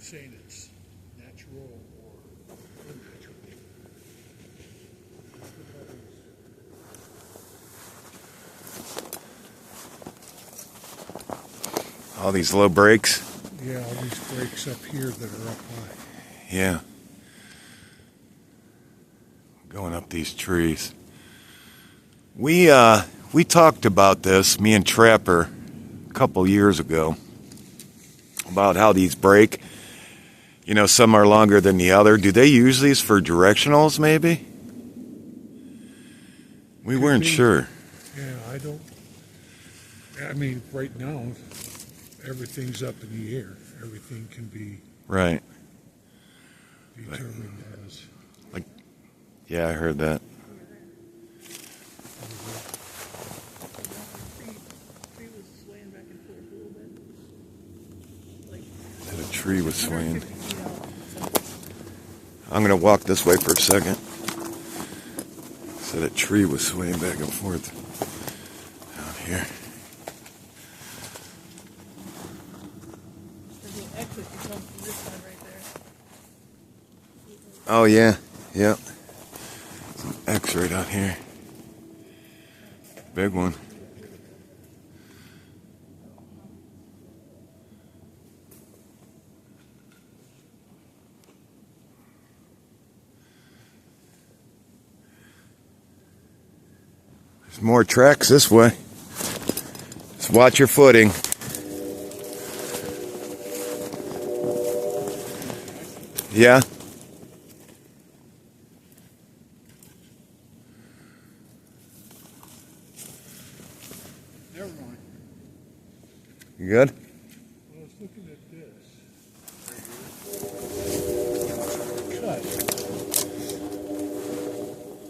saying it's natural or unnatural. All these low brakes. Yeah, all these breaks up here that are up high. Yeah. Going up these trees. We talked about this, me and Trapper, a couple years ago, about how these break. You know, some are longer than the other. Do they use these for directionals, maybe? We weren't sure. Yeah, I don't. I mean, right now, everything's up in the air. Everything can be Right. determined as. Yeah, I heard that. Tree was swaying back and forth a little bit. Like The tree was swaying. 150 feet out. I'm going to walk this way for a second. So that tree was swaying back and forth down here. There's an exit you come from this side right there. Oh, yeah. Yep. There's an X right out here. Big one. There's more tracks this way. Just watch your footing. Yeah? Never mind. You good? I was looking at this. Cut.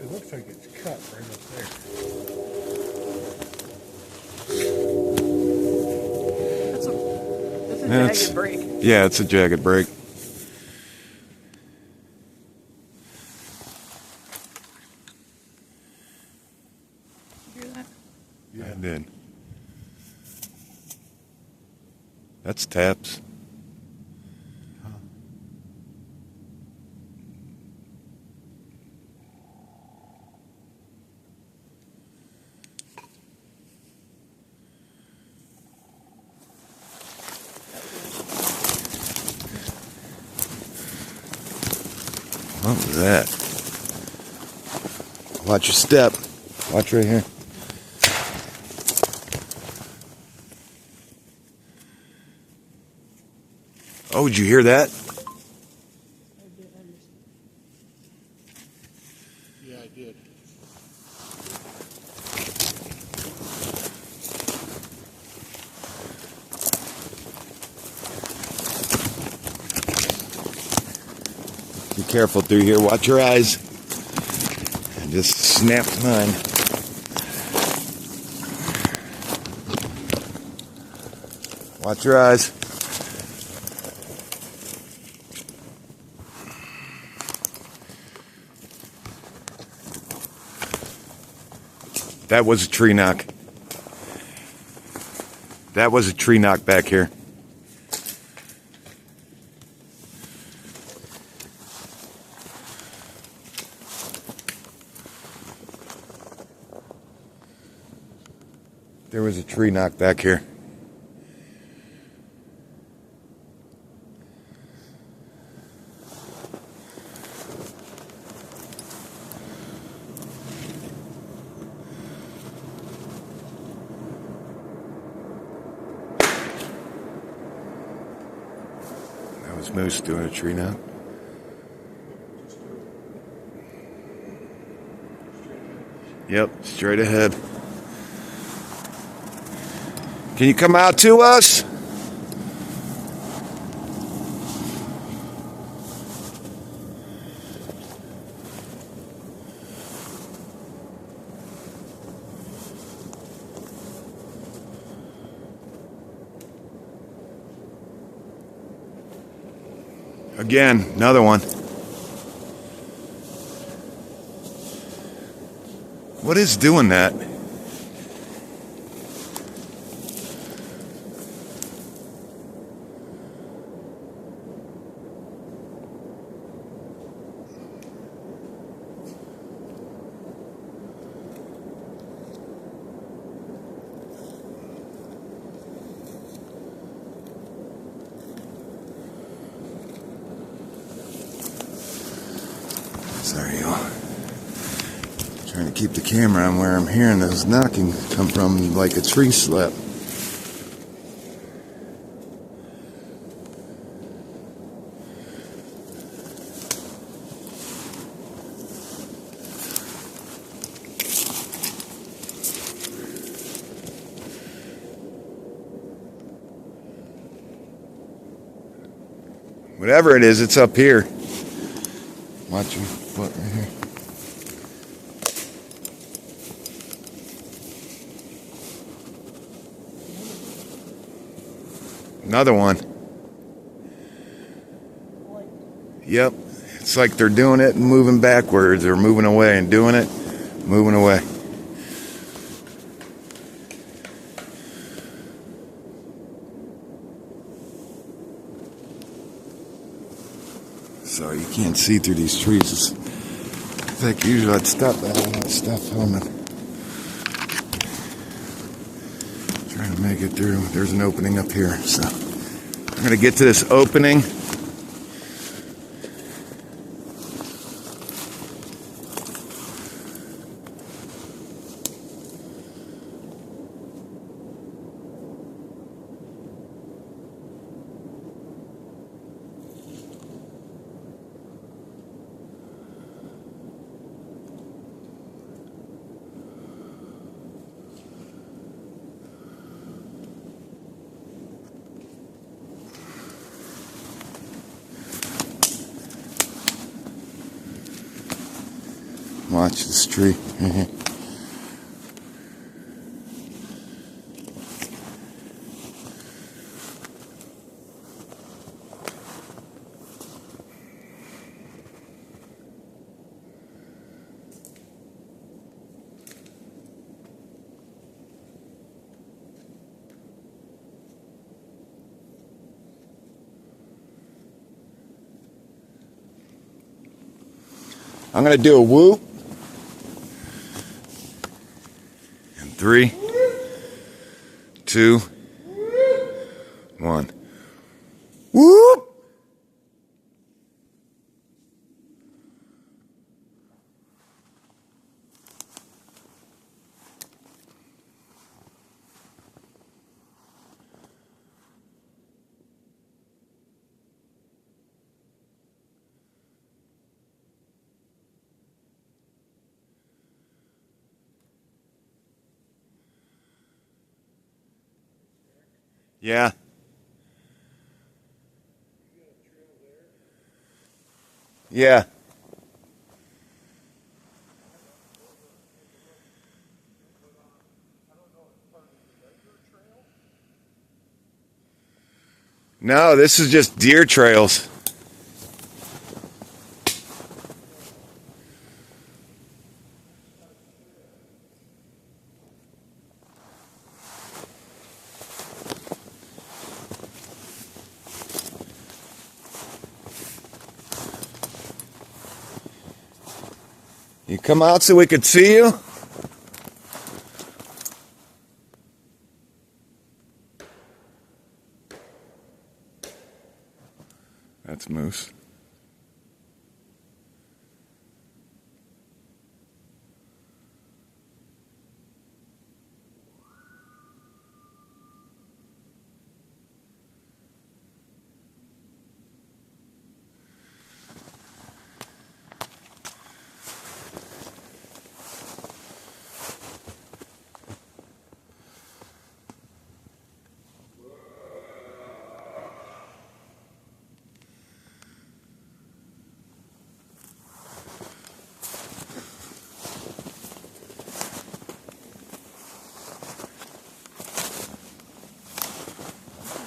It looks like it's cut right up there. That's a That's- jagged break. Yeah, it's a jagged break. You hear that? Yeah, I did. That's taps. What was that? Watch your step. Watch right here. Oh, did you hear that? Yeah, I did. Be careful through here. Watch your eyes. And just snap mine. Watch your eyes. That was a tree knock. That was a tree knock back here. There was a tree knock back here. That was Moose doing a tree knock. Yep, straight ahead. Can you come out to us? Again, another one. What is doing that? Sorry, y'all. Trying to keep the camera on where I'm hearing those knocking come from like a tree slip. Whatever it is, it's up here. Watch your foot right here. Another one. Yep. It's like they're doing it and moving backwards, or moving away and doing it, moving away. So you can't see through these trees. It's like usually I'd stop that stuff filming. Trying to make it through. There's an opening up here, so I'm gonna get to this opening. Watch this tree. I'm going to do a whoop. And 3, 2, 1. Whoop! Yeah. Yeah. No, this is just deer trails. You come out so we could see you? That's moose.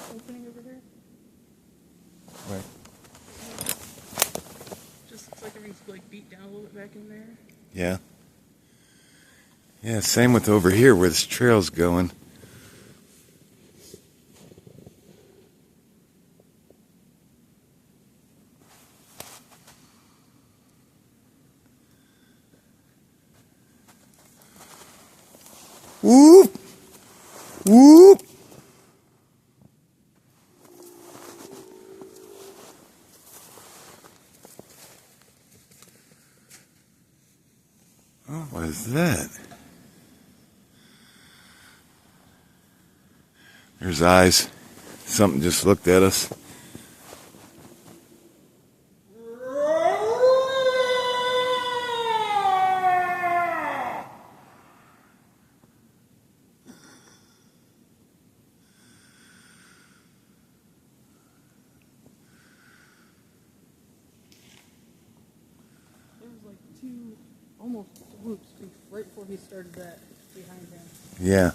Opening over there? Right. Just looks like everything's like beat down a little bit back in there. Yeah. Yeah, same with over here where this trail's going. Whoop! Whoop! What is that? There's eyes. Something just looked at us. There was like two almost whoops right before he started that behind him. Yeah.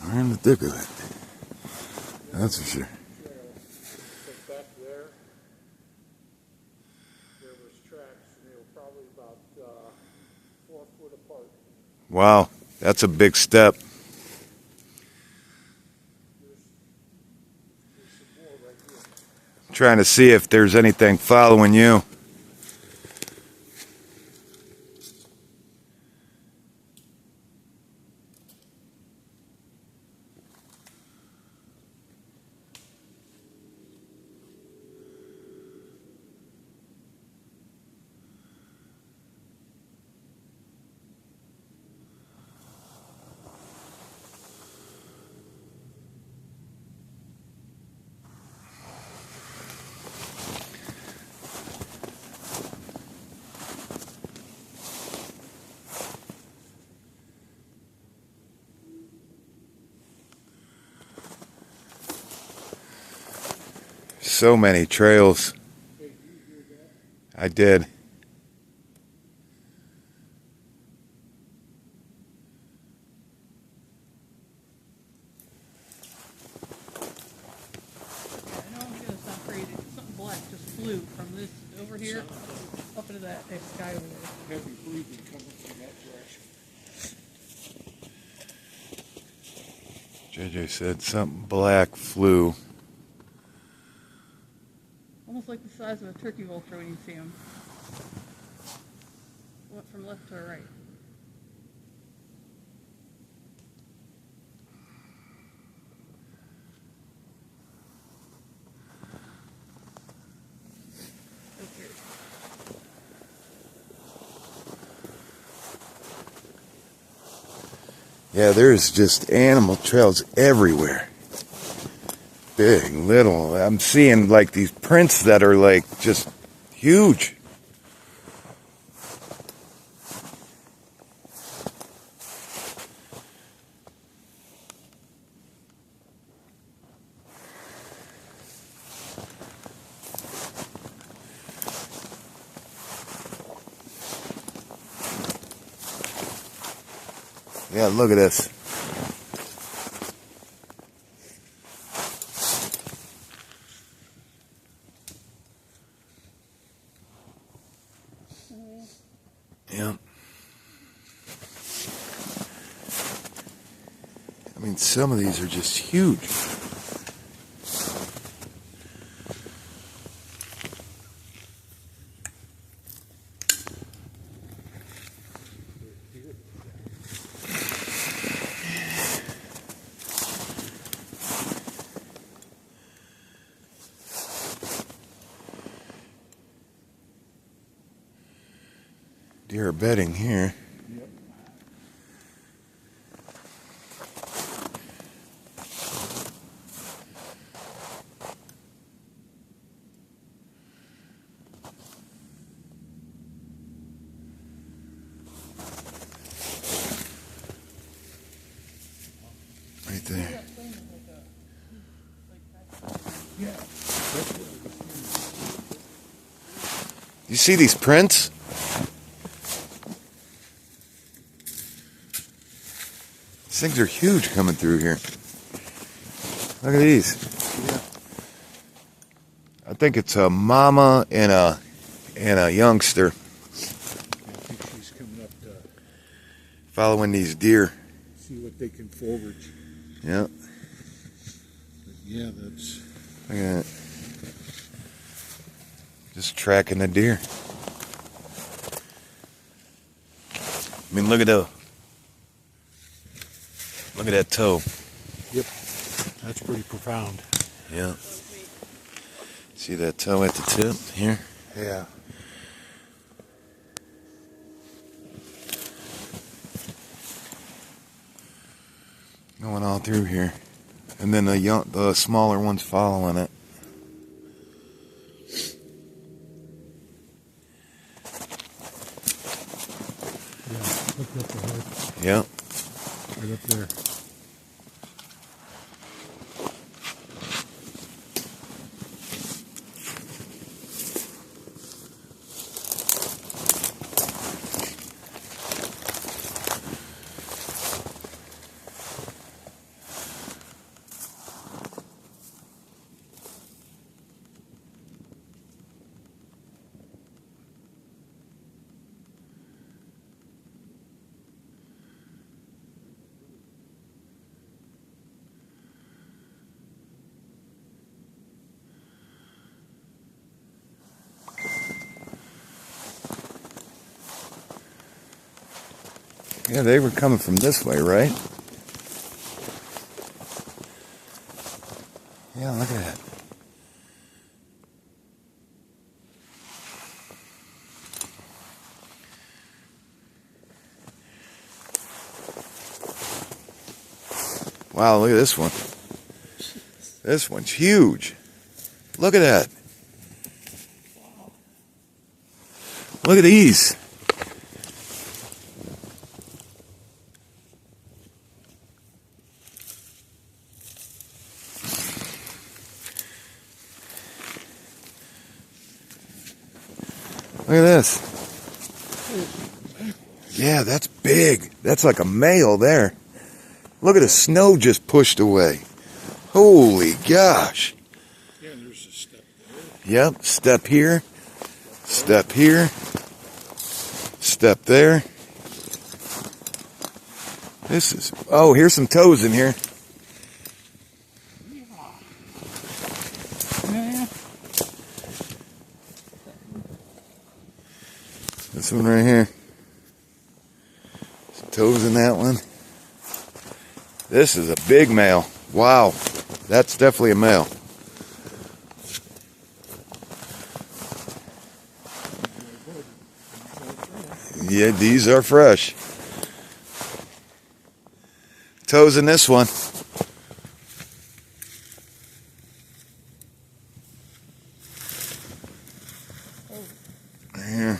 We're in the thick of it. That's for sure. Back there was tracks, and they were probably about 4 foot apart. Wow, that's a big step. There's some more right here. Trying to see if there's anything following you. So many trails. I did. I know I'm gonna sound crazy. Something black just flew from this over here up into that sky over there. Heavy breathing coming from that direction. JJ said something black flew. Almost like the size of a turkey vulture when you see him. Went from left to right. Okay. Yeah, there's just animal trails everywhere. Big, little. I'm seeing like these prints that are like just huge. Yeah, look at this. Yeah. I mean, some of these are just huge. Deer are bedding here. Yep. Right there. Yeah. You see these prints? These things are huge coming through here. Look at these. Yeah. I think it's a mama and a youngster I think she's coming up to following these deer. see what they can forage. Yeah. But yeah, that's Look at that. Just tracking the deer. I mean, look at that toe. Yep. That's pretty profound. Yeah. See that toe at the tip here? Yeah. Going all through here. And then the smaller ones following it. Yeah. Look up the head. Yep. Right up there. Yeah, they were coming from this way, right? Yeah, look at that. Wow, look at this one. This one's huge. Look at that. Look at these. Look at this. Yeah, that's big. That's like a male there. Look at the snow just pushed away. Holy gosh. Yeah, and there's a step there. Yep, step here. Step here. Step there. This is, oh, here's some toes in here. Yeah. This one right here. Some toes in that one. This is a big male. Wow. That's definitely a male. Yeah, these are fresh. Toes in this one. Here.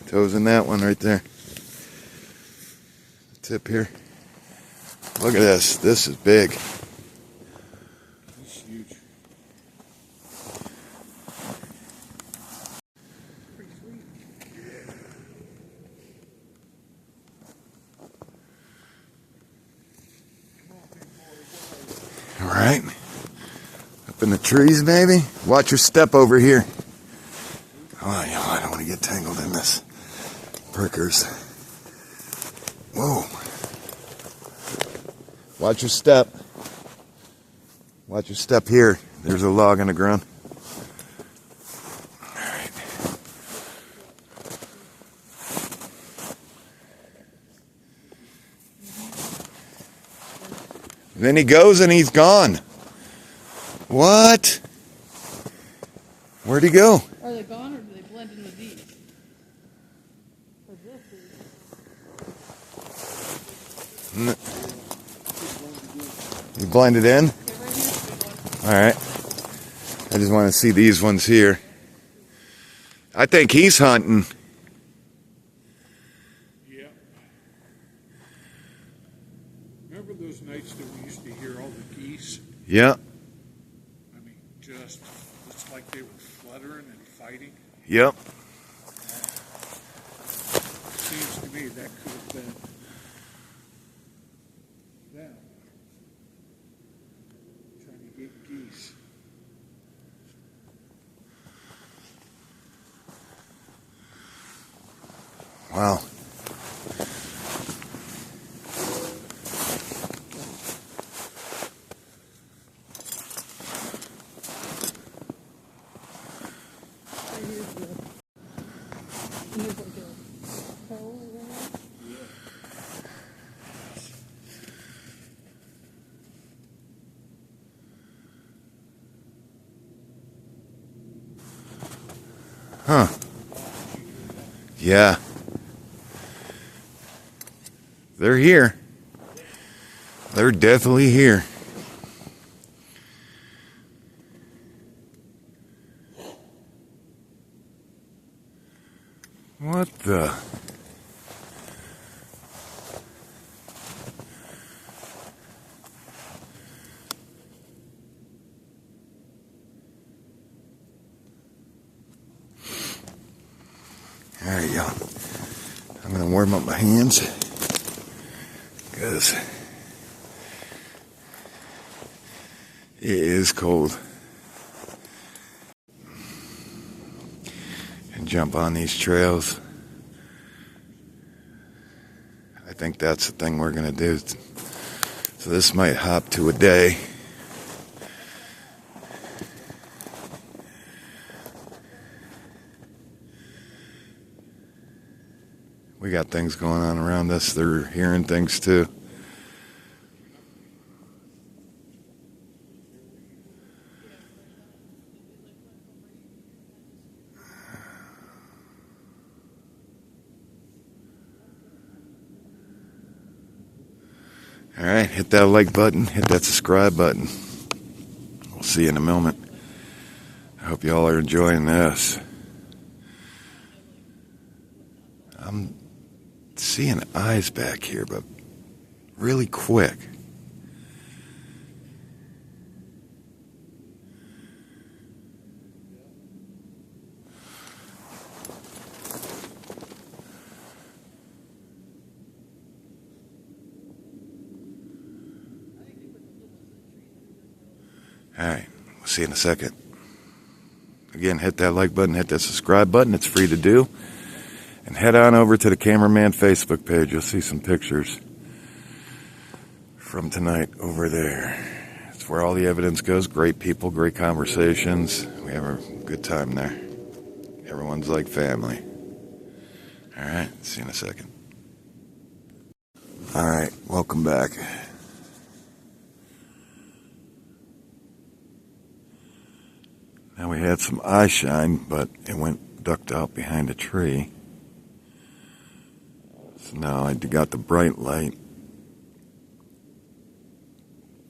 Toes in that one right there. Tip here. Look at this. This is big. It's huge. Pretty sweet. All right. Up in the trees, maybe. Watch your step over here. Oh, yeah, I don't want to get tangled in this. Prickers. Whoa. Watch your step. Watch your step here. There's a log on the ground. All right. Then he goes and he's gone. What? Where'd he go? Are they gone or do they blend in with these? 'Cause this is You blended in? okay, right here's a big one. All right. I just want to see these ones here. I think he's hunting. Yeah. Remember those nights that we used to hear all the geese? Yeah. I mean, just, it's like they were fluttering and fighting. Yep. Seems to me that could have been them trying to get geese. Wow. Huh. Yeah. They're here. They're definitely here. What the? There you go. I'm going to warm up my hands because it is cold. And jump on these trails. I think that's the thing we're going to do. So this might hop to a day. We got things going on around us. They're hearing things too. All right, hit that like button, hit that subscribe button. We'll see you in a moment. I hope y'all are enjoying this. I'm seeing eyes back here, but really quick. All right, we'll see you in a second. Again, hit that like button, hit that subscribe button. It's free to do. And head on over to the Cameraman Facebook page. You'll see some pictures from tonight over there. It's where all the evidence goes. Great people, great conversations. We have a good time there. Everyone's like family. All right, see you in a second. All right, welcome back. Now we had some eye shine, but it went ducked out behind a tree. So now I got the bright light.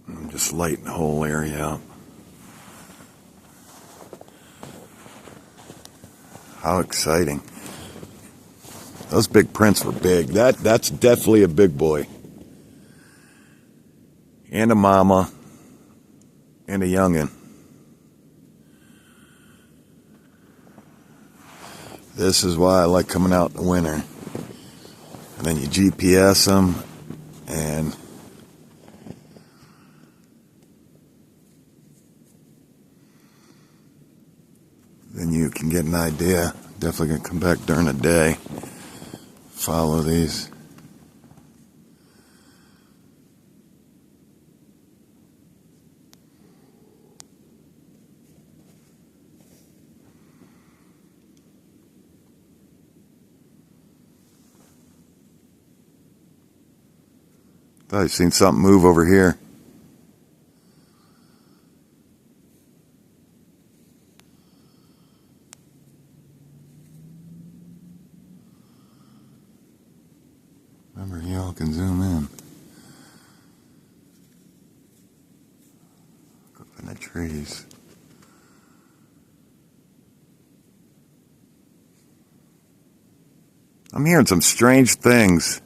I'm just lighting the whole area up. How exciting. Those big prints were big. That's definitely a big boy. And a mama. And a youngin'. This is why I like coming out in the winter. And then you GPS them, and then you can get an idea. Definitely gonna come back during the day. Follow these. Thought I seen something move over here. Remember, y'all can zoom in. Look up in the trees. I'm hearing some strange things.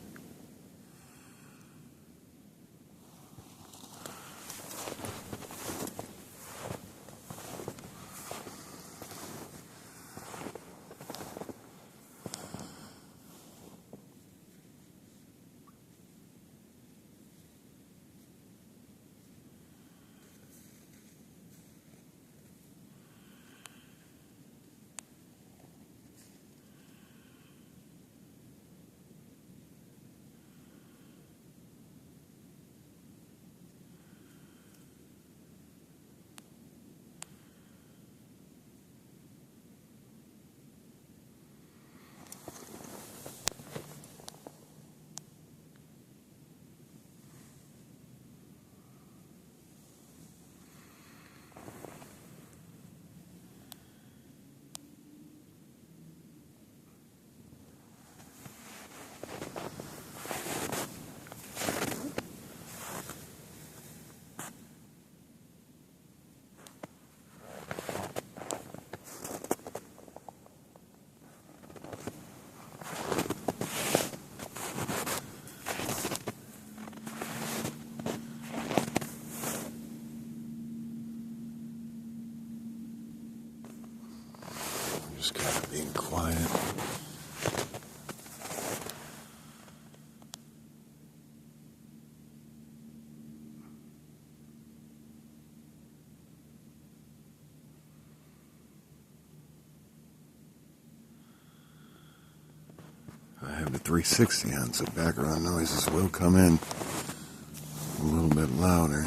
the 360 on, so background noises will come in a little bit louder.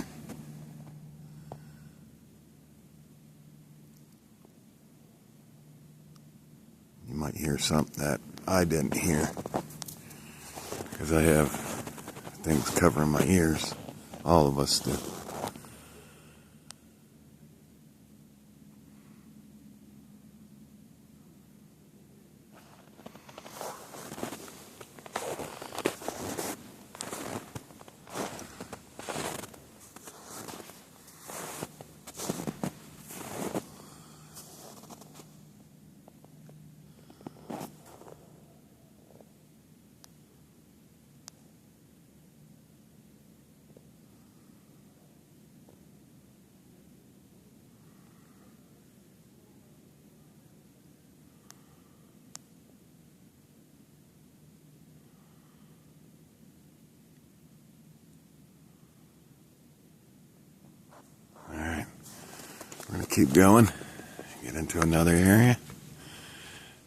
You might hear something that I didn't hear, because I have things covering my ears. All of us do. We're going to keep going, get into another area,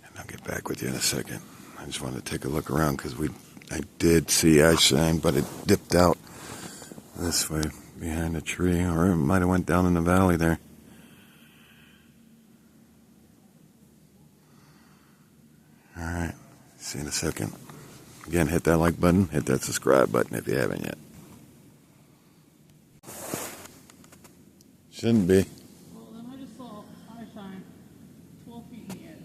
and I'll get back with you in a second. I just wanted to take a look around because I did see ice shine, but it dipped out this way behind a tree, or it might have went down in the valley there. Alright, see you in a second. Again, hit that like button, hit that subscribe button if you haven't yet. Shouldn't be. Well, then I just saw eye shine 12 feet in the air.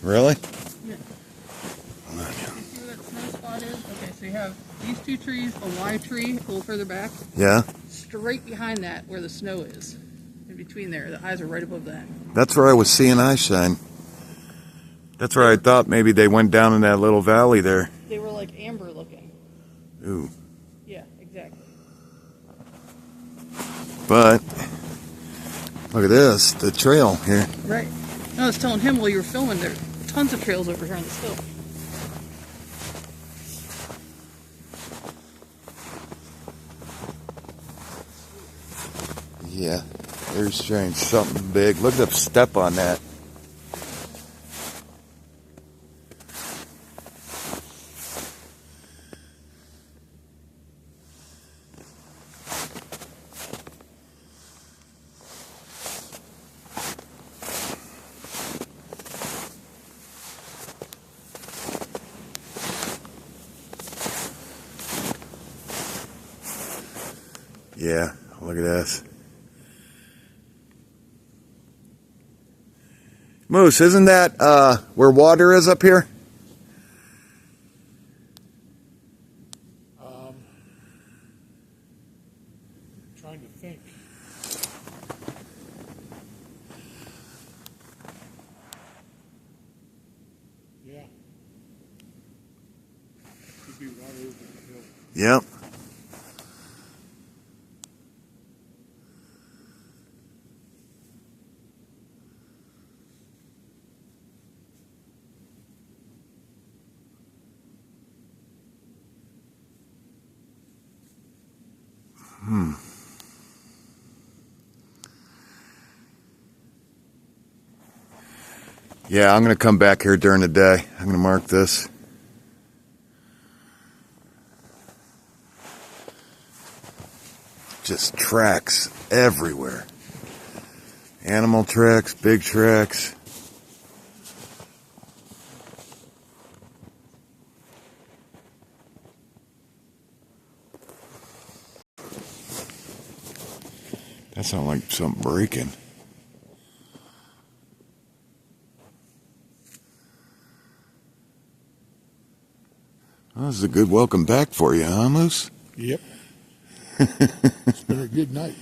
Really? Yeah. Hold on, yeah. You see where that snow spot is? Okay, so you have these two trees, a Y tree, a little further back. Yeah? Straight behind that, where the snow is. In between there, the eyes are right above that. That's where I was seeing ice shine. That's where I thought maybe they went down in that little valley there. They were like amber looking. Ooh. Yeah, exactly. But, look at this, the trail here. Right. No, I was telling him while you were filming, there are tons of trails over here on this hill. Yeah, very strange. Something big. Look at the step on that. Yeah, look at this. Moose, isn't that where water is up here? Trying to think. Yeah. Could be water over the hill. Yep. Yeah, I'm going to come back here during the day. I'm going to mark this. Just tracks everywhere. Animal tracks, big tracks. That sounds like something breaking. Well, this is a good welcome back for you, huh, Moose? Yep. It's been a good night.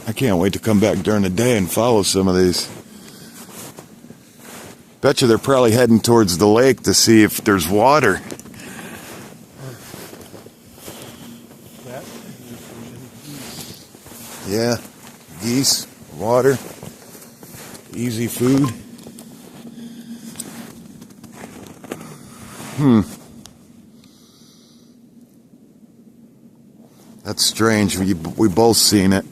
I can't wait to come back during the day and follow some of these. Bet you they're probably heading towards the lake to see if there's water. That, Yeah, geese, water, easy food. That's strange. We both seen it.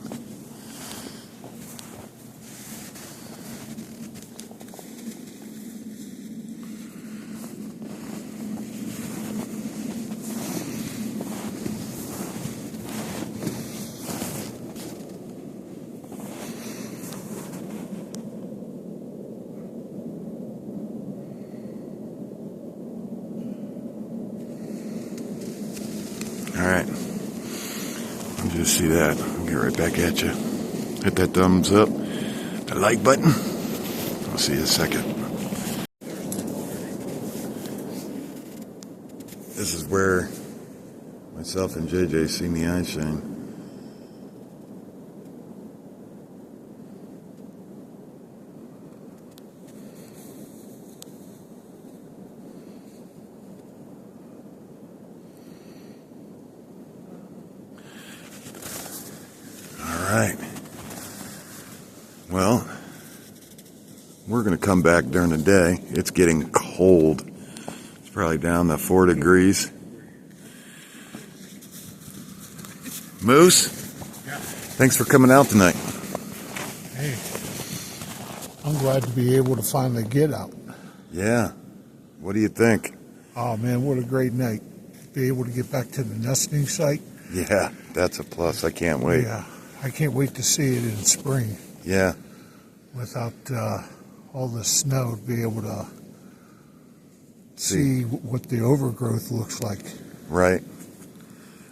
Alright. Did you see that? I'll get right back at you. Hit that thumbs up, the like button. I'll see you in a second. This is where myself and JJ seen the eye shine. Alright. Well, we're going to come back during the day. It's getting cold. It's probably down to 4 degrees. Moose, thanks for coming out tonight. Hey, I'm glad to be able to finally get out. Yeah. What do you think? Oh man, what a great night. Be able to get back to the nesting site. Yeah, that's a plus. I can't wait. Yeah, I can't wait to see it in spring. Yeah. Without all the snow, to be able to see what the overgrowth looks like. Right.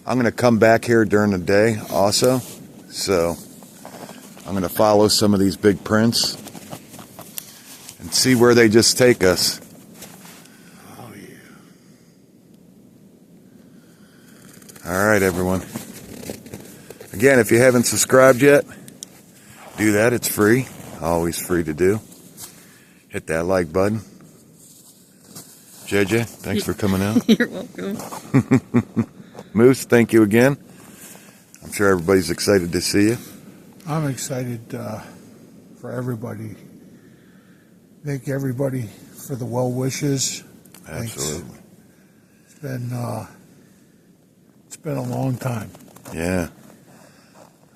I'm going to come back here during the day also. So I'm going to follow some of these big prints and see where they just take us. Oh, yeah. All right, everyone. Again, if you haven't subscribed yet, do that. It's free. Always free to do. Hit that like button. JJ, thanks for coming out. You're welcome. Moose, thank you again. I'm sure everybody's excited to see you. I'm excited for everybody. Thank everybody for the well wishes. Absolutely. Thanks. It's been a long time. Yeah.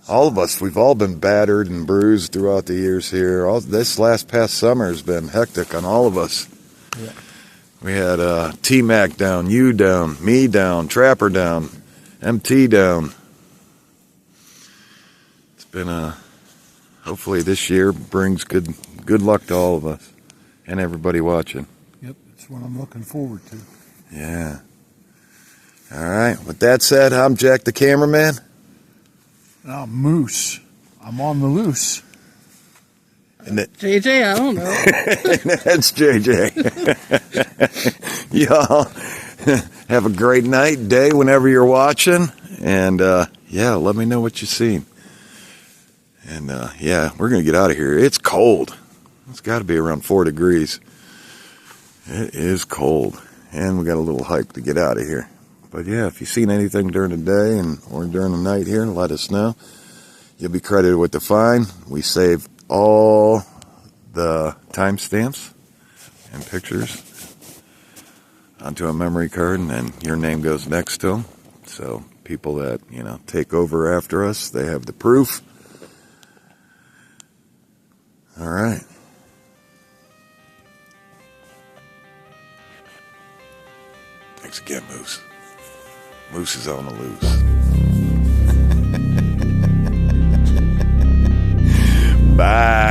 All of us, we've all been battered and bruised throughout the years here. This past summer has been hectic on all of us. Yeah. We had T-Mac down, you down, me down, Trapper down, MT down. It's been hopefully this year brings good luck to all of us and everybody watching. Yep, it's what I'm looking forward to. Yeah. All right. With that said, I'm Jack the cameraman. Now, Moose, I'm on the loose. And JJ, I don't know. that's JJ. Y'all have a great night, day, whenever you're watching. And, yeah, let me know what you've seen. And, yeah, we're going to get out of here. It's cold. It's got to be around 4 degrees. It is cold. And we got a little hike to get out of here. But, yeah, if you've seen anything during the day or during the night here, let us know. You'll be credited with the fine. We save all the timestamps and pictures onto a memory card, and then your name goes next to them. So people that, take over after us, they have the proof. All right. Thanks again, Moose. Moose is on the loose. Bye.